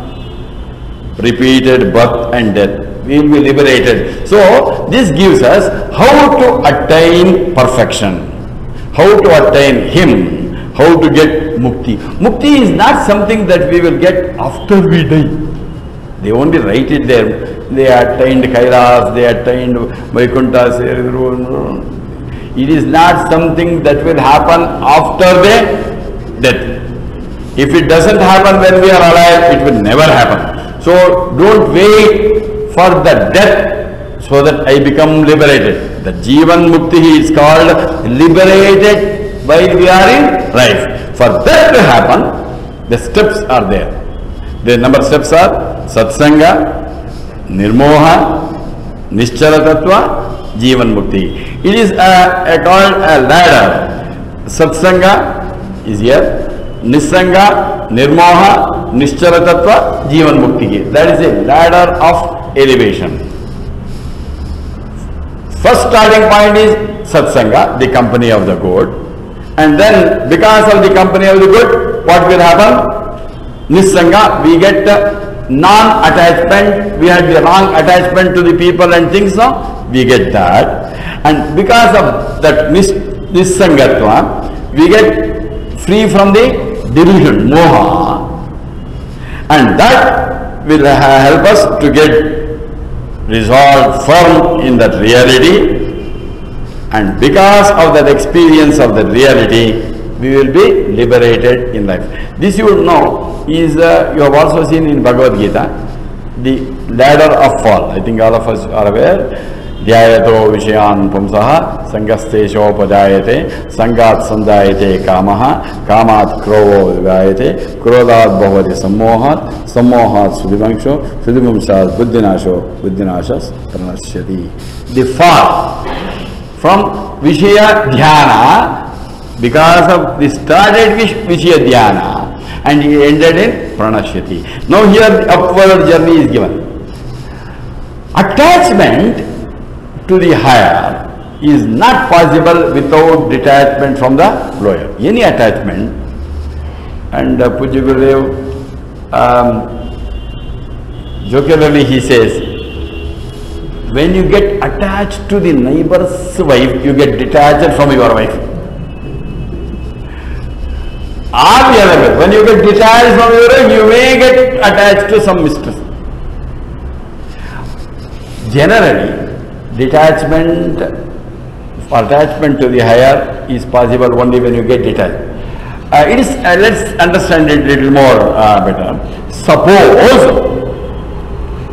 A: repeated birth and death. We will be liberated. So, this gives us how to attain perfection, how to attain Him, how to get mukti. Mukti is not something that we will get after we die. They only write it there. They attained Kailas, they attained Vaikuntha. It is not something that will happen after the death. If it doesn't happen when we are alive, it will never happen. So don't wait for the death so that I become liberated. The Jivan Mukti is called liberated while we are in life. For that to happen, the steps are there. The number of steps are Satsanga, Nirmoha, Nischala Tattva, Jivan Mukti. It is called a ladder. Satsanga is here. Nissanga, Nirmoha, Nischala Tattva, Jivan Mukti. That is a ladder of elevation. First starting point is Satsanga, the company of the good. And then because of the company of the good, what will happen? Nissanga, we get non-attachment. We had the wrong attachment to the people and things, now we get that. And because of that Nissangatva, we get free from the delusion, moha, and that will help us to get resolved firm in that reality. And because of that experience of that reality, we will be liberated in life. This you would know is, you have also seen in Bhagavad Gita, the ladder of fall. I think all of us are aware. Dhyayato Vishayan Pumsaha Sangasteshopajayate Sangat Sandayate Kamaha Kamat Krovo Vayate Krodat Bhavati Sammohat Sammohat Sudivangsho Sudivamshat Buddhinasho Buddhinashas Pranashyati. The fall from Vishaya Dhyana, because of the started Vishaya Dhyana and he ended in Pranashyati. Now here the upward journey is given. Attachment to the higher is not possible without detachment from the lower. Any attachment, and Pujya Gurudev, jocularly he says, when you get attached to the neighbor's wife, you get detached from your wife. Or the other way, when you get detached from your wife, you may get attached to some mistress. Generally, attachment to the higher is possible only when you get detached. Let's understand it a little more better. Suppose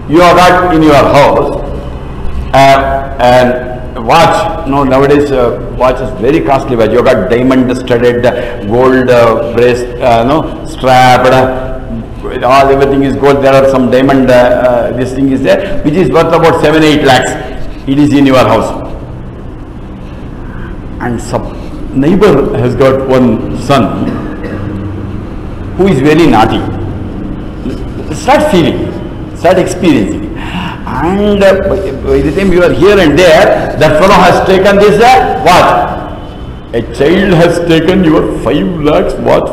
A: you are not in your house and watch. No, nowadays watch is very costly. Watch. You got diamond studded, gold brace, strapped. Everything is gold. There are some diamond. This thing is there, which is worth about 7-8 lakhs. It is in your house, and some neighbor has got one son who is very naughty. Start feeling, start experiencing, and by the time you are here and there, that fellow has taken this what? A child has taken your 5 lakhs what?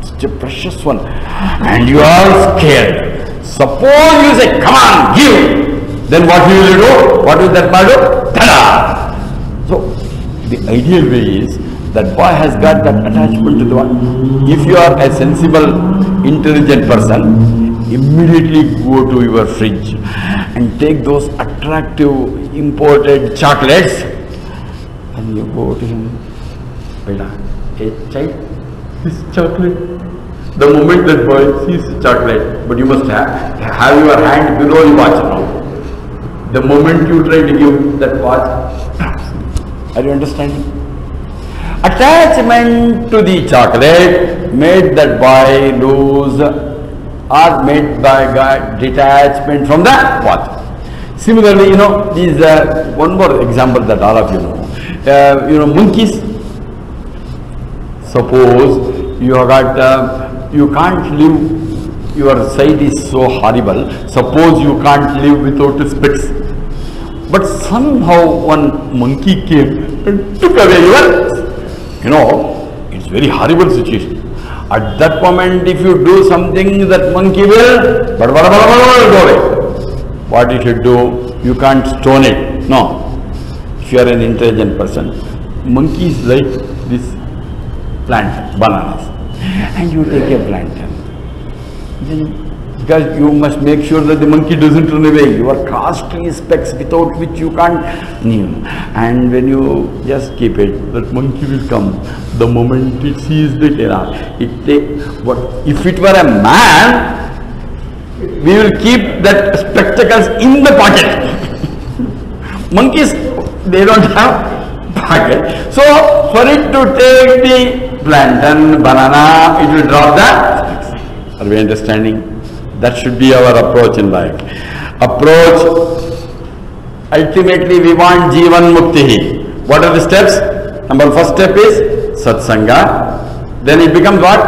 A: Such a precious one, and you are scared. Suppose you say, come on, give. Then what will you do? What will that man do? Ta-da! So, the ideal way is that boy has got that attachment to the one. If you are a sensible, intelligent person, immediately go to your fridge and take those attractive imported chocolates and you go to him, Beta, a child, this chocolate. The moment that boy sees chocolate, but you must have your hand below the watch now. The moment you try to give that watch, are you understanding? Attachment to the chocolate made that boy lose, or made by detachment from the watch. Similarly, these one more example that all of you know. Monkeys. Suppose you have got, you can't live, your sight is so horrible. Suppose you can't live without specs. But somehow one monkey came and took away your, it's very horrible situation. At that moment, if you do something, that monkey will go away. What you should do? You can't stone it. No. If you are an intelligent person, monkeys like this plant, bananas, and you take a plantain. Then, because you must make sure that the monkey doesn't run away. Your costly specs without which you can't. And when you just keep it, that monkey will come. The moment it sees the terror, if it were a man, we will keep that spectacles in the pocket. Monkeys, they don't have pocket. So for it to take the plantain, banana, it will drop the specs. Are we understanding? That should be our approach in life. Ultimately we want Jivan Mukti. What are the steps? First step is Satsanga. Then it becomes what?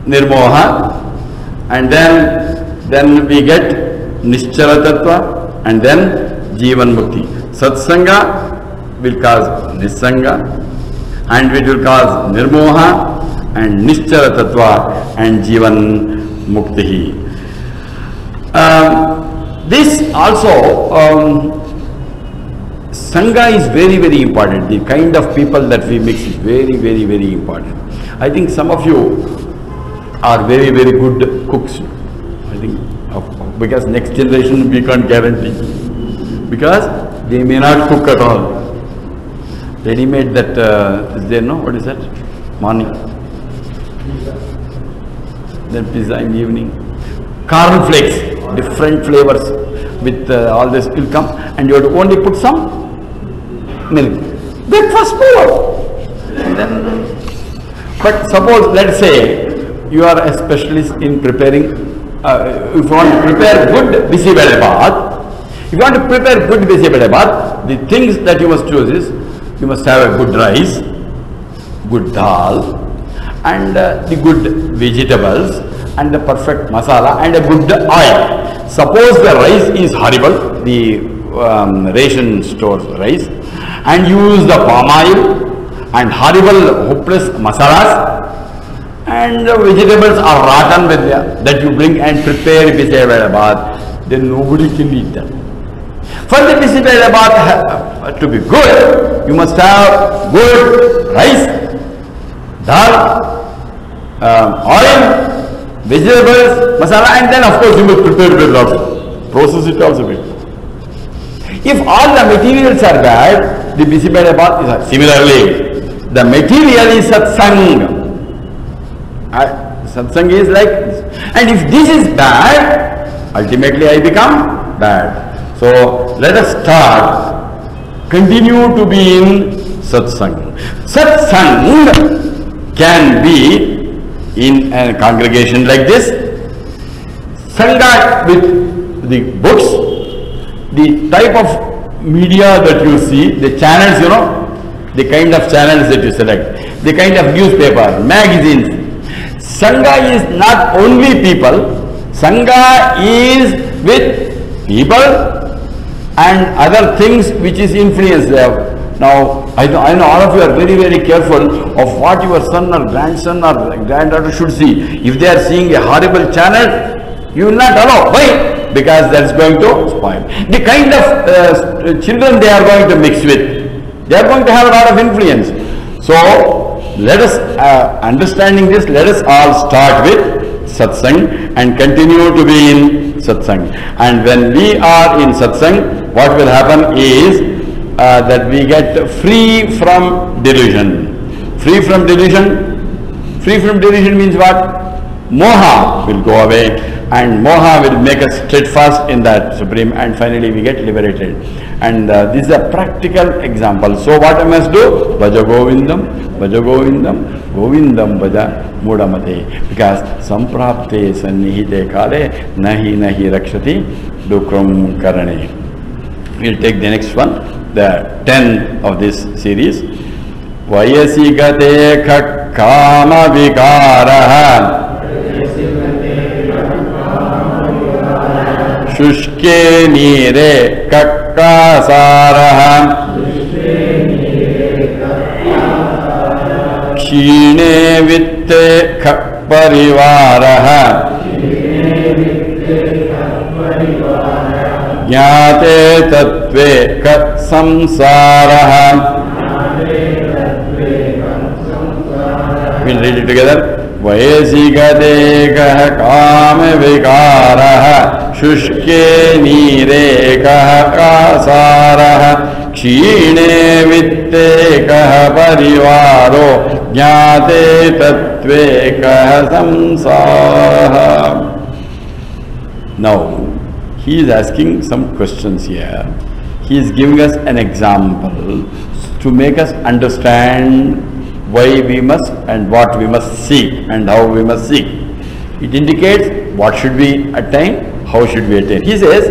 A: Nirmoha. And then we get Nischala Tattva. And then Jivan Mukti. Satsanga will cause Nissanga. And it will cause Nirmoha and Nischala Tattva and Jivan Mukti. This also, Sangha is very, very important. The kind of people that we mix is very, very, very important. I think some of you are very, very good cooks. I think because next generation we can't guarantee. Because they may not cook at all. Ready-made that, is there no? What is that? Morning. Then pizza in the evening. Corn flakes, different flavors with all this will come, and you have to only put some milk. Breakfast more. And then, but suppose, let's say, you are a specialist in preparing, if you want to prepare good bisi bele bath, if you want to prepare good bisi bele bath, the things that you must choose is, you must have a good rice, good dal, and the good vegetables, and the perfect masala, and a good oil. Suppose the rice is horrible, the ration stores rice and use the palm oil and horrible, hopeless masalas, and the vegetables are rotten with that you bring and prepare Bisibelabath, then nobody can eat them. For the Bisibelabath to be good, you must have good rice, dal, oil, vegetables, masala, and then of course you must prepare it also. Process it also bit. If all the materials are bad, the Bisibelabath is similarly. The material is satsang. Satsang is like this. And if this is bad, ultimately I become bad. So let us start. Continue to be in satsang. Satsang can be in a congregation like this. Sangha with the books, the type of media that you see, the channels, you know, the kind of channels that you select, the kind of newspaper, magazines. Sangha is not only people, Sangha is with people and other things which is influenced there. Now, I know all of you are very, very careful of what your son or grandson or granddaughter should see. If they are seeing a horrible channel, you will not allow. Why? Because that is going to spoil. The kind of children they are going to mix with, they are going to have a lot of influence. So, let us, understanding this, let us all start with satsang and continue to be in satsang. And when we are in satsang, what will happen is that we get free from delusion. Free from delusion? Free from delusion means what? Moha will go away, and moha will make us steadfast in that supreme, and finally we get liberated. And this is a practical example. So what I must do? Bhaja Govindam, Bhaja Govindam, Govindam Bhaja Mudamate. Because samprapte sannihite kale nahi nahi rakshati dukram karane. We'll take the next one, the 10 of this series. Vayasi gate kama vikaraha Shushke nire kakkasaraha Kshine vitte parivaraha Jnate tattve kat samsaraha. We'll read it together. Vayasi gade kah kama vikaraha Shushke nire kah kasaraha Kshine vitte kah parivaro Jnate tattve kah samsaraha. Now, he is asking some questions here. He is giving us an example to make us understand why we must and what we must seek and how we must seek. It indicates what should we attain, how should we attain. He says,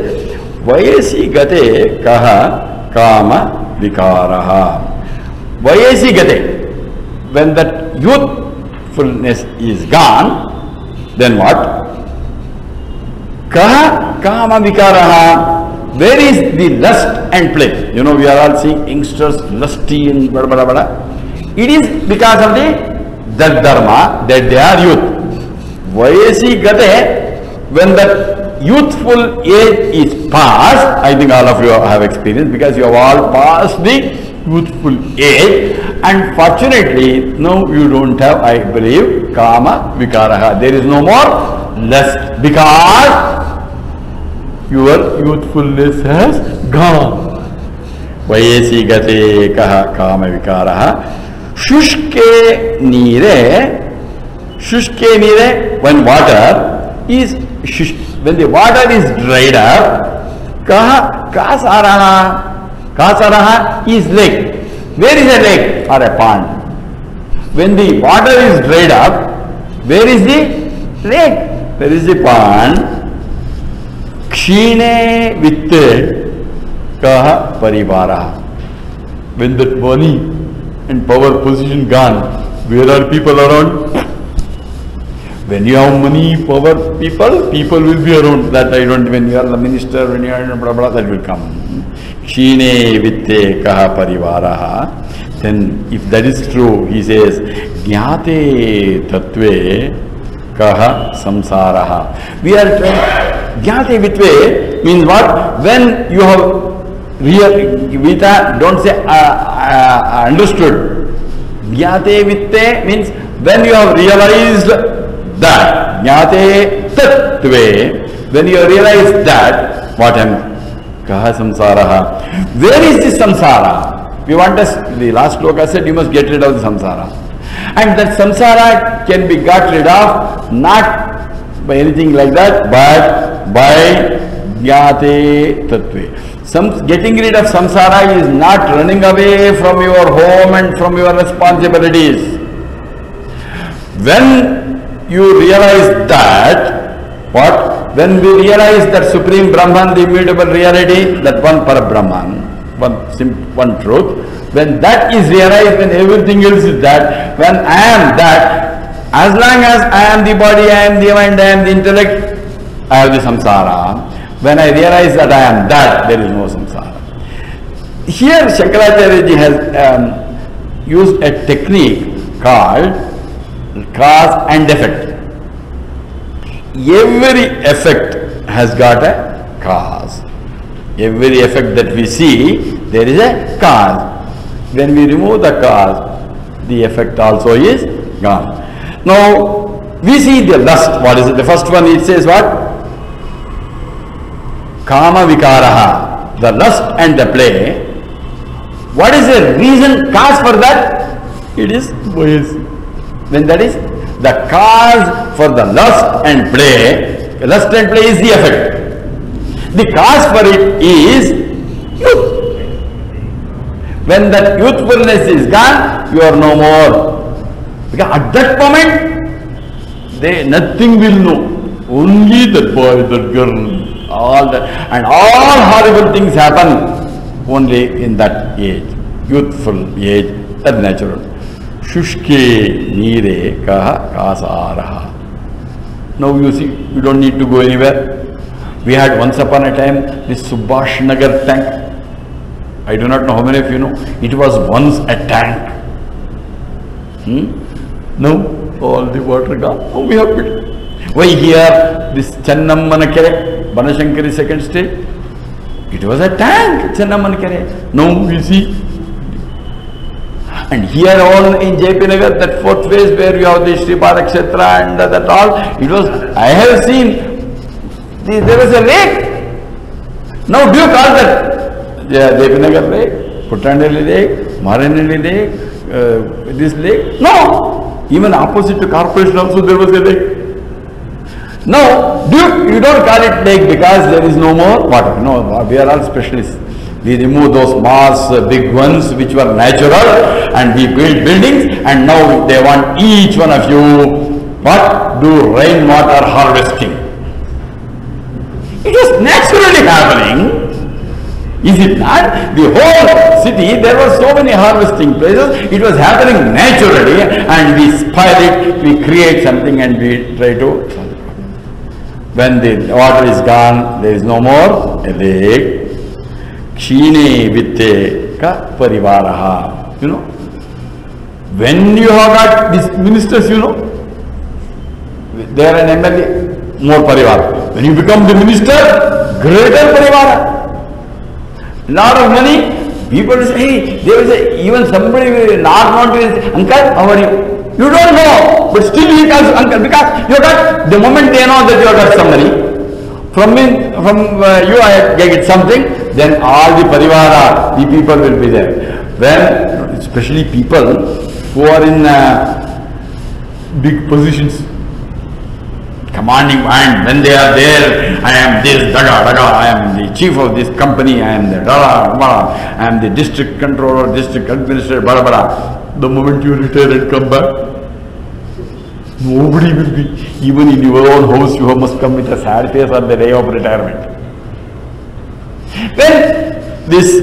A: Vayasi gate kaha kama vikaraha. Vayasi gate. When that youthfulness is gone, then what? Kaha kama vikaraha. Where is the lust and play? You know, we are all seeing youngsters lusty and bada bada bada. It is because of that dharma that they are youth. Vayasi gate, when that youthful age is past, I think all of you have experienced because you have all passed the youthful age, and fortunately now you don't have, I believe, kama vikaraha. There is no more lust because your youthfulness has gone. Vayasi gate kaha kama vikaraha. Shushke nire, when water is, when the water is dried up, kaha kasaraha is lake. Where is a lake or a pond? When the water is dried up, where is the lake? Where is the pond? Kshine vitte kaha parivara. When that money and power position gone, where are people around? When you have money, power, people will be around. That I don't, when you are the minister, when you are blah blah, that will come. Kshine vitte kaha parivaraha. Then if that is true, he says, Jnate tattve kaha samsaraha. We are trying, Jnate vitve means what? When you have Vita, don't say understood. Jnate vitte means when you have realized that. Jnate tattve, when you have realized that, what am kaha samsaraha. Where is this samsara? We want us, the last sloka said, you must get rid of the samsara. And that samsara can be got rid of not by anything like that, but by jnate tattve. Getting rid of samsara is not running away from your home and from your responsibilities. When you realize that, what? When we realize that Supreme Brahman, the immutable reality, that one Parabrahman, one truth, when that is realized, when everything else is that, when I am that, as long as I am the body, I am the mind, I am the intellect, I have the samsara. When I realize that I am that, there is no samsara. Here Shankaracharya ji has used a technique called cause and effect. Every effect has got a cause. Every effect that we see, there is a cause. When we remove the cause, the effect also is gone. Now, we see the lust. What is it? The first one, it says what? Kama vikaraha. The lust and the play. What is the reason, cause for that? It is voice. When that is, the cause for the lust and play is the effect. The cause for it is youth. When that youthfulness is gone, you are no more. Because at that moment, nothing will know. Only that boy, that girl, all that. And all horrible things happen only in that age. Youthful age, that's natural. Shushke nire kaha kasaraha. Now you see, you don't need to go anywhere. We had once upon a time this Subhash Nagar tank. I do not know how many of you know. It was once a tank. Now all the water gone. Oh, we have built. Why here this Channammanakere, Banashankari second stage? It was a tank, Channammanakere. Now we see. And here all in JP Nagar, that fourth phase where you have the Sri Balakshetra and that all, it was, I have seen, there was a lake. Now do you call that JP Nagar lake, Puttanelli lake, Maranelli lake, this lake? No. Even opposite to corporation also there was a lake. No, you don't call it lake because there is no more water. No, we are all specialists. We remove those mass big ones which were natural and we build buildings, and now they want each one of you what? Do rainwater harvesting. It was naturally happening. Is it not? The whole city, there were so many harvesting places, it was happening naturally, and we spoil it, we create something and we try to. When the water is gone, there is no more a lake. Kshine vitte ka parivaraha. You know, when you have got these ministers, you know, they are an MLA, more parivara. When you become the minister, greater parivara. Lot of money, people will say, hey, there is even somebody will not want to say, uncle, how are you? You don't know, but still he calls uncle because you got, the moment they know that you have got some money, from you I get something, then all the parivara, the people will be there. When, especially people who are in big positions, commanding mind, when they are there, I am this, I am the chief of this company, I am the I am the district controller, district administrator, The moment you retire and come back, nobody will be, even in your own house, you must come with a sad face on the day of retirement. Then this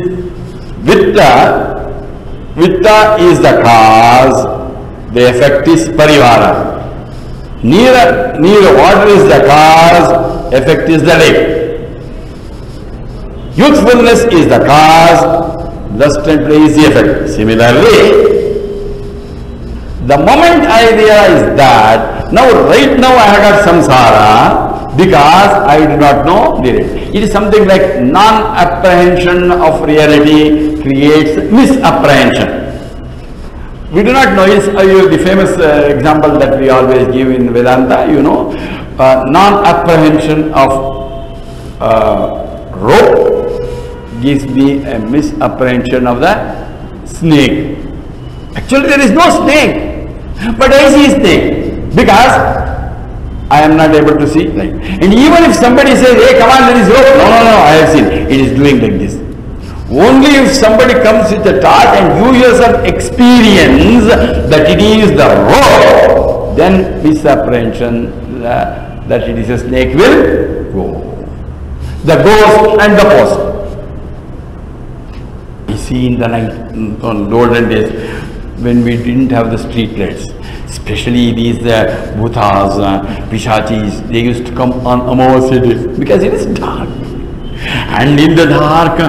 A: Vitta is the cause, the effect is Parivara. Near water is the cause, effect is the lake. Youthfulness is the cause, lust and play is the effect. Similarly, the moment I realize that, right now I have got samsara because I do not know reality. It is something like non-apprehension of reality creates misapprehension. We do not know. It's the famous example that we always give in Vedanta, non-apprehension of rope gives me a misapprehension of the snake. Actually, there is no snake. But I see snake because I am not able to see. And even if somebody says, hey, come on, there is rope. No, I have seen. It is doing like this. Only if somebody comes with a torch and you yourself experience that it is the rope, then misapprehension that it is a snake will go. The ghost and the post. We see in the night, on olden days, when we didn't have the street lights, especially these bhutas, pishachis, they used to come on Amavasya days because it is dark. And in the dark,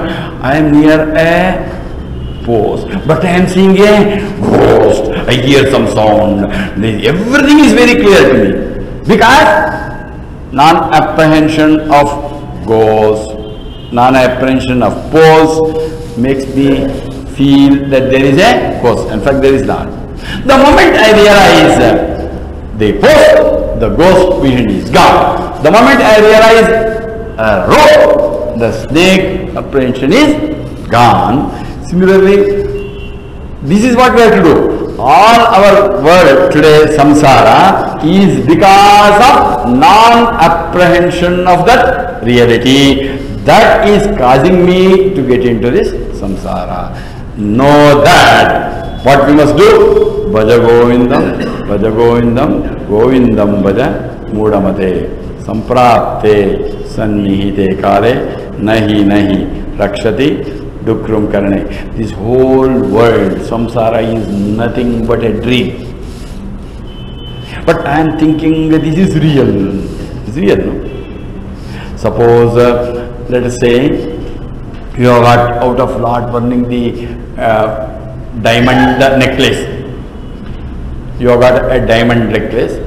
A: I am near a post, but I am seeing a ghost. I hear some sound. Everything is very clear to me because non-apprehension of ghost, non-apprehension of post makes me feel that there is a ghost. In fact, there is not. The moment I realize the post, the ghost vision is gone. The moment I realize rope, the snake apprehension is gone. Similarly, this is what we have to do. All our world today, samsara, is because of non-apprehension of that reality. That is causing me to get into this samsara. Know that what we must do? Bhaja Govindam, Bhaja Govindam, Govindam Bhaja Mudamate, Samprapte, Sannihite Kale, Nahi, Rakshati, Dukrum Karane. This whole world, samsara, is nothing but a dream. But I am thinking that this is real. It's real, no? Suppose, let us say, you have got out of Lord burning the diamond necklace. You have got a diamond necklace.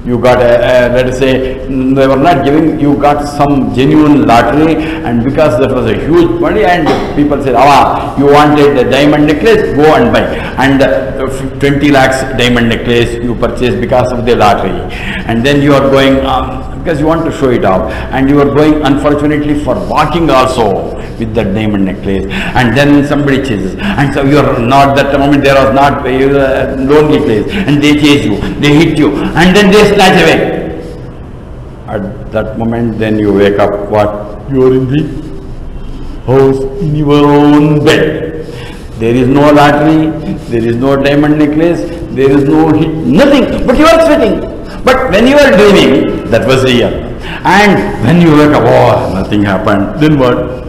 A: You got let us say, they were not giving, you got some genuine lottery, and because that was a huge money, and people said, you wanted a diamond necklace, go and buy. And 20 lakhs diamond necklace you purchased because of the lottery. And then you are going, because you want to show it off, and you are going unfortunately for walking also with that diamond necklace, and then somebody chases, and so you are not, that moment there was not a lonely place, and they chase you, they hit you, and then they snatch away. At that moment then you wake up, what? You are in the house, in your own bed. There is no lottery, there is no diamond necklace, there is no hit, nothing, but you are sweating. But when you are dreaming, that was real. And when you wake up, nothing happened, then what?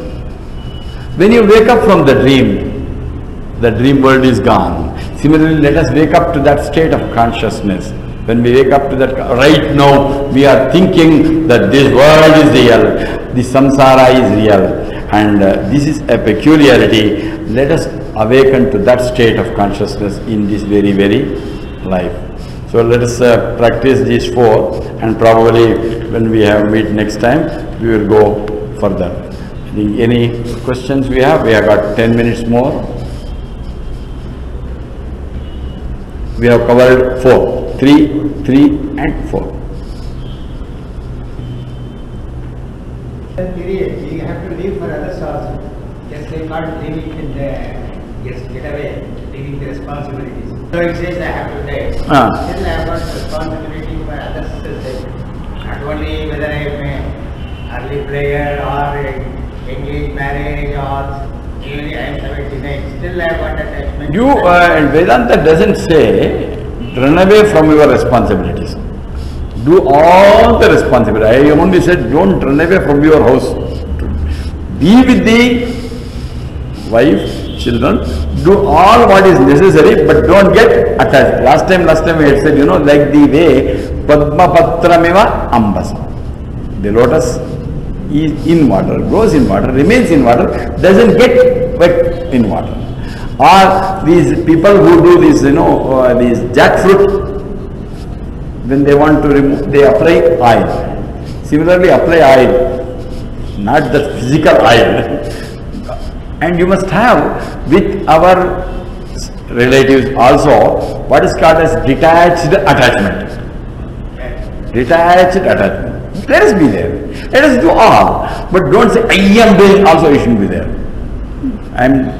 A: When you wake up from the dream world is gone. Similarly, let us wake up to that state of consciousness. When we wake up to that, right now we are thinking that this world is real, this samsara is real, and this is a peculiarity. Let us awaken to that state of consciousness in this very, very life. So let us practice these four, and probably when we have meet next time, we will go further. Any questions we have? We have got 10 minutes more. We have covered 4, 3, and 4.
B: Period, you have to live for others also. Just they can't live it in the, just get away, taking the responsibilities. So it says I have to die. Still I have got responsibility for others. Not only whether I am early prayer or engaged marriage or even I am 79, still I have got attachment.
A: Vedanta doesn't say run away from your responsibilities. Do all the responsibility. I only said don't run away from your house. Be with the wife, children. Do all what is necessary, but don't get attached. Last time we had said, like the way Padma Patrameva Ambasa. The lotus is in water, grows in water, remains in water, doesn't get wet in water. Or these people who do this, these jackfruit, when they want to remove, they apply oil. Similarly, apply oil, not the physical oil. And you must have with our relatives also what is called as detached attachment. Detached attachment. Let us be there. Let us do all. But don't say, I am doing, also you shouldn't be there. And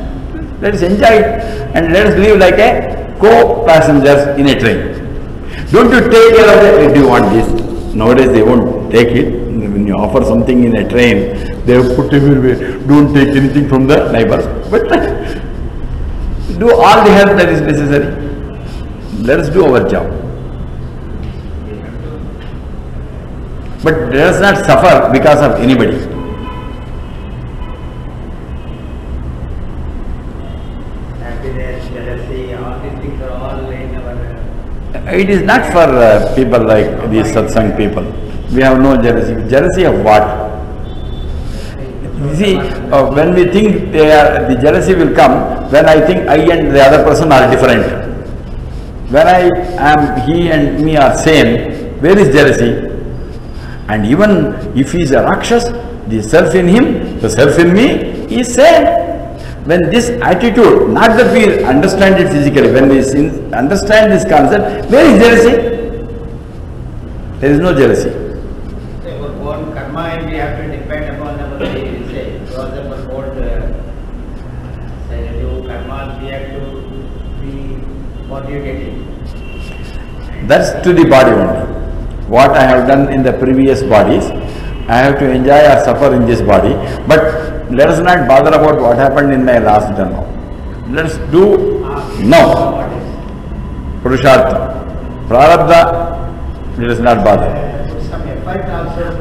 A: let us enjoy it and let us live like a co-passengers in a train. Don't you take care of it. Do you want this? Nowadays they won't take it. When you offer something in a train, they have put everywhere. Don't take anything from the neighbors. But do all the help that is necessary. Let us do our job. But let us not suffer because of anybody.
B: Happiness, jealousy, all these things are all in our...
A: It is not for people like these satsang people. We have no jealousy. Jealousy of what? You see, when we think the jealousy will come, when I think I and the other person are different. When I am, he and me are same, where is jealousy? And even if he is a Rakshas, the self in him, the self in me is same. When this attitude, not that we understand it physically, when we understand this concept, where is jealousy? There is no jealousy.
B: Our own karma and we have to depend upon our say, because our own karma, we have to be motivated.
A: That's to the body only. What I have done in the previous bodies, I have to enjoy or suffer in this body, but let us not bother about what happened in my last Dhamma. Let us do now. Purushartha. Prarabdha, let us not bother.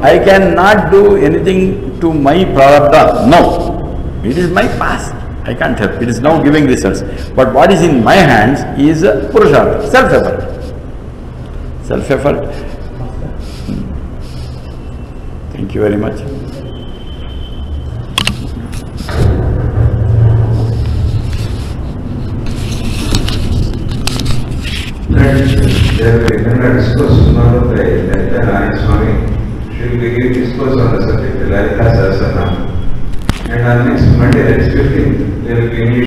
A: I cannot do anything to my Prarabdha. No. It is my past. I can't help. It is now giving results. But what is in my hands is Purushartha, self-effort. Self-effort. Thank you very much.
C: There we can discuss one of the Lalita Narayan Swami. She will give discourse on the subject Lalita Sahasranam. And on next Monday, that is 15th, there will be